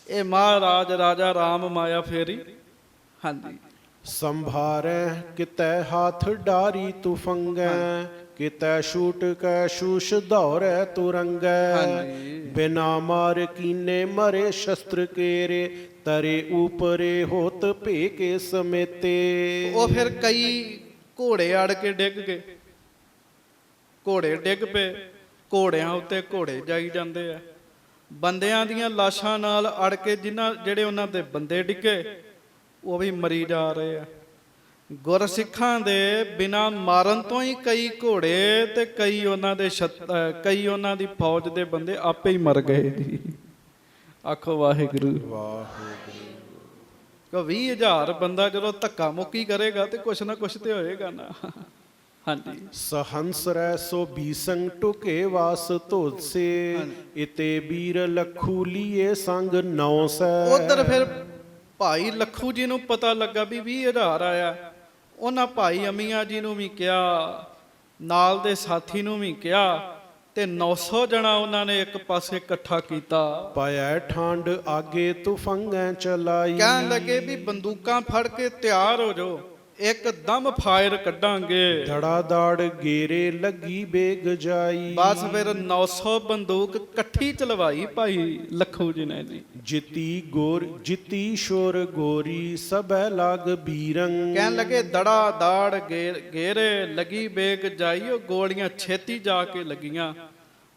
ਇਹ ਮਹਾਰਾਜ ਰਾਜਾ ਰਾਮ ਮਾਇਆ ਫੇਰੀ। ਹਾਂਜੀ। ਸੰਭਾਰੈ ਕਿਤੈ ਹਾਥ ਡਾਰੀ ਤੁਫੰਗੈ, ਕਿਤੈ ਛੂਟ ਕੈ ਸ਼ੂਸ਼ ਦੌੜੈ ਤੁਰੰਗੈ। ਬਿਨਾ ਮਾਰ ਕੀਨੇ ਮਰੇ ਸ਼ਸਤਰ ਕੇਰੇ, ਤਰੇ ਉਪਰੇ ਹੋਤ ਭੇ ਕੇ ਸਮੇਤੇ। ਉਹ ਫਿਰ ਕਈ ਘੋੜੇ ਅੜ ਕੇ ਡਿੱਗ ਗਏ, ਘੋੜੇ ਡਿੱਗ ਪਏ, ਘੋੜਿਆਂ ਉੱਤੇ ਘੋੜੇ ਜਾਈ ਜਾਂਦੇ ਆ। ਬੰਦਿਆਂ ਦੀਆਂ ਲਾਸ਼ਾਂ ਨਾਲ ਅੜ ਕੇ ਜਿਹੜੇ ਉਹਨਾਂ ਦੇ ਬੰਦੇ ਡਿੱਗੇ, ਉਹ ਵੀ ਮਰੀ ਜਾ ਰਹੇ ਆ। ਗੁਰਸਿੱਖਾਂ ਦੇ ਬਿਨਾਂ ਮਾਰਨ ਤੋਂ ਹੀ ਕਈ ਘੋੜੇ ਤੇ ਕਈ ਉਹਨਾਂ ਦੀ ਫੌਜ ਦੇ ਬੰਦੇ ਆਪੇ ਹੀ ਮਰ ਗਏ ਜੀ। ਆਖੋ ਵਾਹਿਗੁਰੂ। ਵਾਹਿਗੁਰੂ। 20,000 ਬੰਦਾ ਜਦੋਂ ਧੱਕਾ ਮੁੱਕੀ ਕਰੇਗਾ ਤੇ ਕੁਛ ਨਾ ਕੁਛ ਤੇ ਹੋਏਗਾ ਨਾ। ਹਾਂਜੀ। ਸਹੰਸ ਰਹਿ ਸੋ ਬੀਸੰਗ ਟੁਕੇ ਵਾਸ ਧੋਸੇ, ਇਤੇ ਵੀਰ ਲੱਖੂ ਲੀਏ ਸੰਗ 900। ਉਧਰ ਫਿਰ ਭਾਈ ਲੱਖੂ ਜੀ ਨੂੰ ਪਤਾ ਲੱਗਾ ਵੀ 20,000 ਆਇਆ। ਉਹਨਾਂ ਭਾਈ ਅਮੀਆਂ ਜੀ ਨੂੰ ਵੀ ਕਿਹਾ, ਨਾਲ ਦੇ ਸਾਥੀ ਨੂੰ ਵੀ ਕਿਹਾ ਤੇ 900 ਜਣਾ ਉਹਨਾਂ ਨੇ ਇੱਕ ਪਾਸੇ ਇਕੱਠਾ ਕੀਤਾ। ਪਾਇਐ ਠਾਂਡ ਆਗੇ ਤੁਫੰਗੈ ਚਲਾਈ। ਕਹਿਣ ਲੱਗੇ ਵੀ ਬੰਦੂਕਾਂ ਫੜ ਕੇ ਤਿਆਰ ਹੋ ਜਾਓ, ਇੱਕਦਮ ਫਾਇਰ ਕੱਢਾਂਗੇ। ਧੜਾ ਦਾੜ ਗੇਰੇ ਲੱਗੀ ਬੇਗ ਜਾਈ। ਬਸ ਫਿਰ 900 ਬੰਦੂਕ ਇਕੱਠੀ ਚਲਵਾਈ ਭਾਈ ਲੱਖੂ ਜੀ ਨੇ ਜੀ। ਜਿੱਤੀ ਸ਼ੋਰ ਗੋਰੀ ਸਭੈ ਲਾਗ ਬੀਰੰਗ। ਕਹਿਣ ਲੱਗੇ ਦੜਾ ਦਾੜ ਗੇਰੇ ਲੱਗੀ ਬੇਗ ਜਾਈ। ਉਹ ਗੋਲੀਆਂ ਛੇਤੀ ਜਾ ਕੇ ਲੱਗੀਆਂ।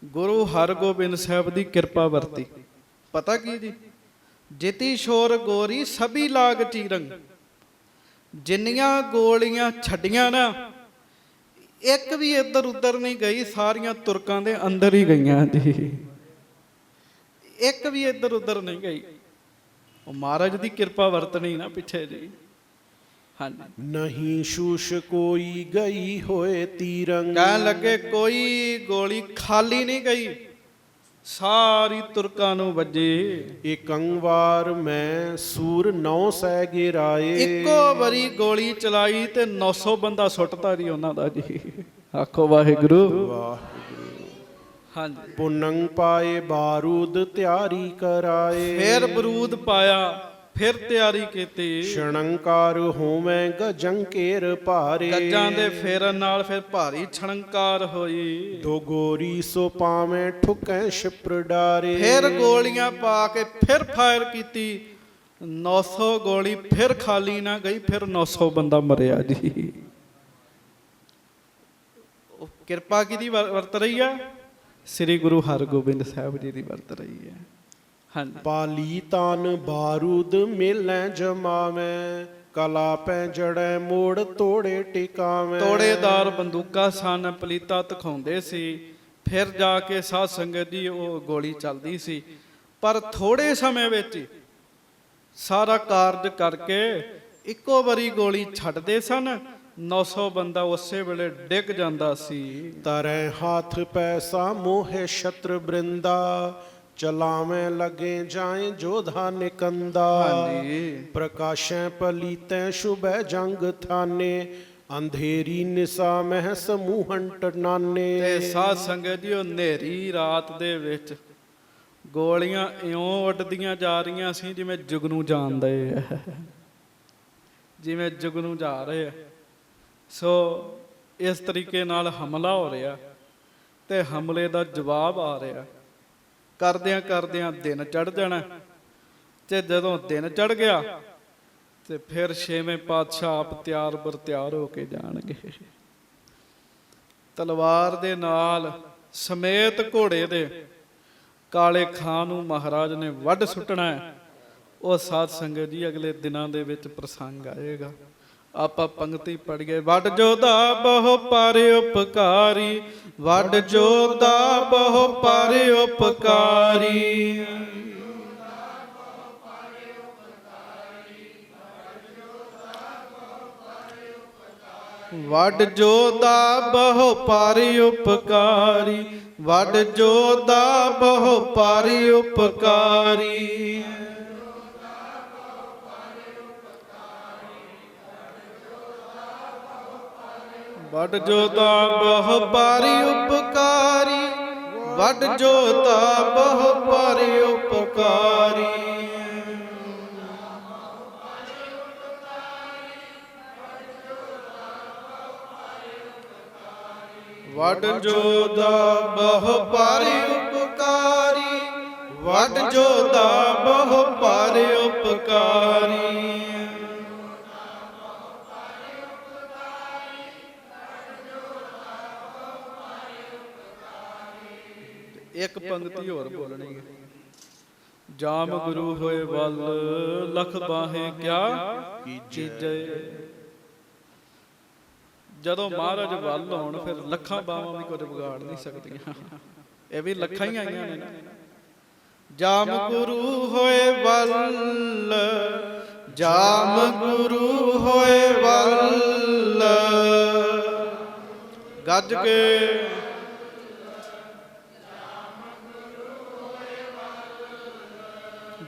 ਗੁਰੂ ਹਰਗੋਬਿੰਦ ਸਾਹਿਬ ਦੀ ਕਿਰਪਾ ਵਰਤੀ। ਪਤਾ ਕੀ ਜੀ, ਜਿੱਤੀ ਸ਼ੋਰ ਗੋਰੀ ਸਭੀ ਲਾਗ ਚੀਰੰਗ। ਜਿੰਨੀਆਂ ਗੋਲੀਆਂ ਛੱਡੀਆਂ ਨਾ, ਇੱਕ ਵੀ ਇੱਧਰ ਉੱਧਰ ਨਹੀਂ ਗਈ, ਸਾਰੀਆਂ ਤੁਰਕਾਂ ਦੇ ਅੰਦਰ ਹੀ ਗਈਆਂ ਜੀ। ਇੱਕ ਵੀ ਇੱਧਰ ਉੱਧਰ ਨਹੀਂ ਗਈ। ਉਹ ਮਹਾਰਾਜ ਦੀ ਕਿਰਪਾ ਵਰਤਣੀ ਨਾ ਪਿੱਛੇ ਜੀ। ਹਾਂਜੀ, ਨਹੀਂ ਸ਼ੂਸ਼ ਕੋਈ ਗਈ ਹੋਏ ਤੀਰੰਗ। ਕਹਿਣ ਲੱਗੇ ਕੋਈ ਗੋਲੀ ਖਾਲੀ ਨਹੀਂ ਗਈ, ਸਾਰੀ ਤੁਰਕਾਂ ਨੂੰ ਵੱਜੀ। ਇਕੰਵਾਰ ਮੈਂ ਸੂਰ 900 ਗਿਰਾਏ। ਇੱਕੋ ਵਾਰੀ ਗੋਲੀ ਚਲਾਈ ਤੇ 900 ਬੰਦਾ ਸੁੱਟਤਾ ਜੀ ਉਹਨਾਂ ਦਾ ਜੀ। ਆਖੋ ਵਾਹਿਗੁਰੂ। ਵਾਹਿਗੁਰੂ। ਹਾਂਜੀ, ਪੁਨੰਗ ਪਾਏ ਬਾਰੂਦ ਤਿਆਰੀ ਕਰਾਏ। ਫਿਰ ਬਰੂਦ ਪਾਇਆ, ਫਿਰ ਤਿਆਰੀ ਕੀਤੀ। ਛਣੰਕਾਰ ਹੋਵੇਂ ਗਜੰ ਕੇਰ ਭਾਰੇ। ਗੱਜਾਂ ਦੇ ਫੇਰਨ ਨਾਲ ਫਿਰ ਭਾਰੀ ਛਣੰਕਾਰ ਹੋਈ। ਦੋ ਗੋਰੀ ਸੋ ਪਾਵੇਂ ਠੁਕੈ ਛਿਪਰ ਡਾਰੇ। ਫਿਰ ਗੋਲੀਆਂ ਪਾ ਕੇ ਫਿਰ ਫਾਇਰ ਕੀਤੀ। 900 ਗੋਲੀ ਫਿਰ ਖਾਲੀ ਨਾ ਗਈ, ਫਿਰ 900 ਬੰਦਾ ਮਰਿਆ ਜੀ। ਉਹ ਕਿਰਪਾ ਕਿਹਦੀ ਵਰਤ ਰਹੀ ਆ? ਸ੍ਰੀ ਗੁਰੂ ਹਰਗੋਬਿੰਦ ਸਾਹਿਬ ਜੀ ਦੀ ਵਰਤ ਰਹੀ ਹੈ। ਹਾਂਜੀ, ਪਾਲੀ ਤਾਨ ਬਾਰੂਦ ਮੇਲੈ ਜਮਾਵੇਂ। ਕਲਾ ਪੈ ਜੜੈ ਮੋੜ ਤੋੜੇ ਟਿਕਾਵੇਂ। ਤੋੜੇਦਾਰ ਬੰਦੂਕਾਂ ਸਨ, ਪਲੀਤਾ ਦਿਖਾਉਂਦੇ ਸੀ। ਫਿਰ ਜਾ ਕੇ ਸਾਧ ਸੰਗਤ ਦੀ ਉਹ ਗੋਲੀ ਚੱਲਦੀ ਸੀ। ਪਰ ਥੋੜੇ ਸਮੇਂ ਵਿੱਚ ਹੀ ਸਾਰਾ ਕਾਰਜ ਕਰਕੇ ਇੱਕੋ ਵਾਰੀ ਗੋਲੀ ਛੱਡਦੇ ਸਨ। 900 ਬੰਦਾ ਉਸੇ ਵੇਲੇ ਡਿੱਗ ਜਾਂਦਾ ਸੀ। ਤਰੈ ਹਾਥ ਪੈਸਾ ਮੋਹਿ ਛਤਰ ਬ੍ਰਿੰਦਾ। ਚਲਾਵੇਂ ਲਗੇ ਜਾਏ ਜੋਧਾ ਨਿਕੰਦਾ। ਹਾਂਜੀ, ਪ੍ਰਕਾਸ਼ੈ ਪਲੀਤੈ ਸ਼ੁਭੈ ਜੰਗ ਥਾਨੇ। ਅੰਧੇਰੀ ਨਿਸਾ ਮਹਿ ਸਮੂਹਨ ਟਨਾਨੇ। ਤੇ ਸਾਧ ਸੰਗਤ ਜੀ ਉਹ ਹਨੇਰੀ ਰਾਤ ਦੇ ਵਿੱਚ ਗੋਲੀਆਂ ਇਉਂ ਉੱਡਦੀਆਂ ਜਾ ਰਹੀਆਂ ਸੀ ਜਿਵੇਂ ਜੁਗਨੂ ਜਾਂਦੇ ਆ, ਜਿਵੇਂ ਜੁਗਨੂ ਜਾ ਰਹੇ ਆ। ਸੋ ਇਸ ਤਰੀਕੇ ਨਾਲ ਹਮਲਾ ਹੋ ਰਿਹਾ ਤੇ ਹਮਲੇ ਦਾ ਜਵਾਬ ਆ ਰਿਹਾ। ਕਰਦਿਆਂ ਕਰਦਿਆਂ ਦਿਨ ਚੜ ਜਾਣਾ ਤੇ ਜਦੋਂ ਦਿਨ ਚੜ ਗਿਆ ਤੇ ਫਿਰ ਛੇਵੇਂ ਪਾਤਸ਼ਾਹ ਆਪ ਤਿਆਰ ਬਰ ਤਿਆਰ ਹੋ ਕੇ ਜਾਣਗੇ। ਤਲਵਾਰ ਦੇ ਨਾਲ ਸਮੇਤ ਘੋੜੇ ਦੇ ਕਾਲੇ ਖਾਂ ਨੂੰ ਮਹਾਰਾਜ ਨੇ ਵੱਢ ਸੁੱਟਣਾ ਹੈ। ਉਹ ਸਾਧ ਸੰਗਤ ਜੀ ਅਗਲੇ ਦਿਨਾਂ ਦੇ ਵਿੱਚ ਪ੍ਰਸੰਗ ਆਏਗਾ। ਆਪਾਂ ਪੰਕਤੀ ਪੜ੍ਹੀਏ। ਵੱਡ ਜੋਧਾ ਬਹੁ ਪਰ ਉਪਕਾਰੀ। ਵੱਡ ਜੋਧਾ ਬਹੁ ਪਰ ਉਪਕਾਰੀ। ਵੱਡ ਜੋਧਾ ਬਹੁ ਪਰ ਉਪਕਾਰੀ। ਵੱਡ ਜੋਧਾ ਬਹੁ ਪਰ ਉਪਕਾਰੀ। ਵੱਡ ਜੋਧਾ ਬਹੁ ਪਰ ਉਪਕਾਰੀ। ਵੱਡ ਜੋਧਾ ਬਹੁ ਪਰ ਉਪਕਾਰੀ। ਵੱਡ ਜੋਧਾ ਬਹੁ ਪਰ ਉਪਕਾਰੀ। ਵੱਡ ਜੋਧਾ ਬਹੁ ਪਰ ਉਪਕਾਰੀ। ਇੱਕ ਪੰਕਤੀ ਹੋਰ ਬੋਲਣੀ ਹੈ। ਜਾਮ ਗੁਰੂ ਹੋਏ ਵੱਲ ਲਖ ਬਾਹੇ ਕਿਆ ਕੀਜੈ। ਜਦੋਂ ਮਹਾਰਾਜ ਵੱਲ ਹੋਣ ਫਿਰ ਲੱਖਾਂ ਬਾਹਾਂ ਵੀ ਕੁਝ ਵਿਗਾੜ ਨਹੀਂ ਸਕਦੀਆਂ। ਇਹ ਵੀ ਲੱਖਾਂ ਹੀ ਆਈਆਂ ਨੇ ਨਾ। ਜਾਮ ਗੁਰੂ ਹੋਏ ਵੱਲ। ਜਾਮ ਗੁਰੂ ਹੋਏ ਵੱਲ। ਗੱਜ ਕੇ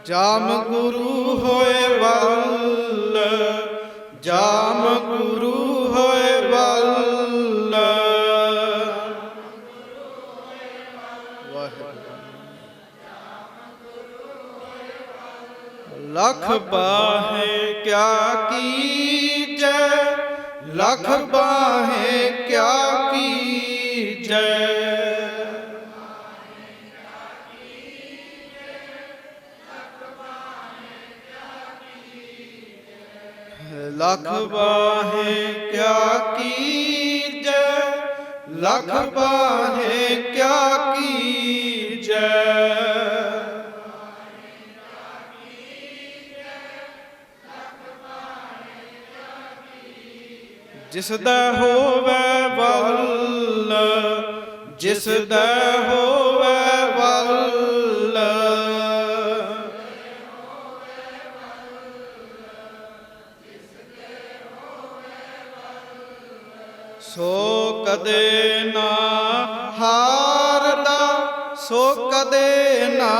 ਜਾਮ ਗੁਰੂ ਹੋਏ ਵੱਲ। ਜਾਮ ਗੁਰੂ ਹੋਏ ਵੱਲ। ਲਖ ਬਾਹੇ ਕਿਆ ਕੀਜੈ, ਲਖ ਬਾਹੇ ਕਿਆ ਕੀਜੈ। ਲਖ ਬਾਹੇ ਕਿਆ ਕੀਜੈ, ਲਖ ਬਾਹੇ ਕਿਆ ਕੀਜੈ। ਜਿਸ ਦਾ ਹੋਵੇ ਵੱਲ, ਜਿਸ ਦਾ ਹੋਵੇ ਵੱਲ, ਸੋ ਕਦੇ ਨਾ ਹਾਰਦਾ, ਸੋ ਕਦੇ ਨਾ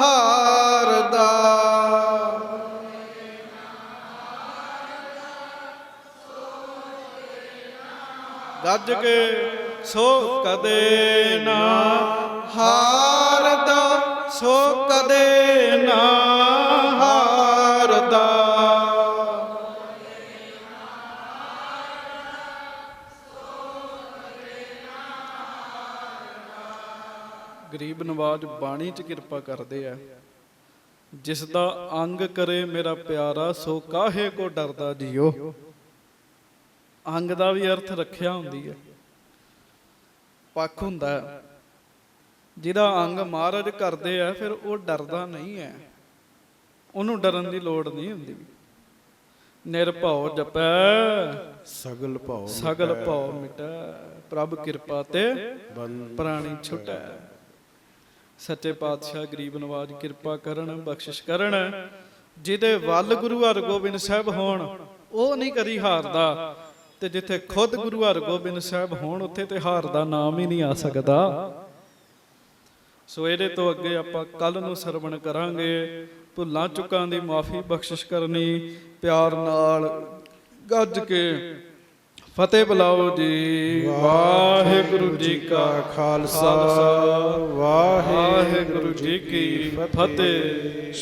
ਹਾਰਦਾ। ਗੱਜ ਕੇ ਸੋ ਕਦੇ ਨਾ ਹਾਰਦਾ, ਸੋ ਕਦੇ ਨਾ ਹਾਰਦਾ। ਗਰੀਬ ਨਵਾਜ ਬਾਣੀ 'ਚ ਕਿਰਪਾ ਕਰਦੇ ਆ। ਜਿਸ ਦਾ ਅੰਗ ਕਰੇ ਮੇਰਾ ਪਿਆਰਾ, ਸੋ ਕਾਹੇ ਕੋ ਡਰਦਾ ਜੀਓ। ਅੰਗ ਦਾ ਵੀ ਅਰਥ ਰੱਖਿਆ ਹੁੰਦੀ ਹੈ, ਪੱਖ ਹੁੰਦਾ ਹੈ। ਜਿਹਦਾ ਅੰਗ ਮਹਾਰਾਜ ਕਰਦੇ ਆ ਫਿਰ ਉਹ ਡਰਦਾ ਨਹੀਂ ਹੈ, ਉਹਨੂੰ ਡਰਨ ਦੀ ਲੋੜ ਨਹੀਂ ਹੁੰਦੀ। ਨਿਰਭਉ ਜਪੈ ਸਗਲ ਭਉ ਸਗਲ ਭਉ ਮਿਟੈ, ਪ੍ਰਭ ਕਿਰਪਾ ਤੇ ਪ੍ਰਾਣੀ ਛੁਟੈ। ਸੱਚੇ ਪਾਤਸ਼ਾਹ ਗਰੀਬ ਨਵਾਜ ਕਿਰਪਾ ਕਰਨ, ਬਖਸ਼ਿਸ਼ ਕਰਨ। ਜਿਹਦੇ ਵੱਲ ਗੁਰੂ ਹਰਗੋਬਿੰਦ ਸਾਹਿਬ ਹੋਣ ਉਹ ਨਹੀਂ ਕਦੀ ਹਾਰਦਾ, ਤੇ ਜਿੱਥੇ ਖੁਦ ਗੁਰੂ ਹਰਗੋਬਿੰਦ ਸਾਹਿਬ ਹੋਣ ਉੱਥੇ ਤੇ ਹਾਰ ਦਾ ਨਾਮ ਹੀ ਨਹੀਂ ਆ ਸਕਦਾ। ਸੋ ਇਹਦੇ ਤੋਂ ਅੱਗੇ ਆਪਾਂ ਕੱਲ ਨੂੰ ਸਰਵਣ ਕਰਾਂਗੇ। ਭੁੱਲਾਂ ਚੁੱਕਾਂ ਦੀ ਮਾਫੀ ਬਖਸ਼ਿਸ਼ ਕਰਨੀ। ਪਿਆਰ ਨਾਲ ਗੱਜ ਕੇ ਫਤਿਹ ਬੁਲਾਓ ਜੀ। ਵਾਹਿਗੁਰੂ ਜੀ ਕਾ ਖਾਲਸਾ, ਵਾਹਿਗੁਰੂ ਜੀ ਕੀ ਫਤਿਹ।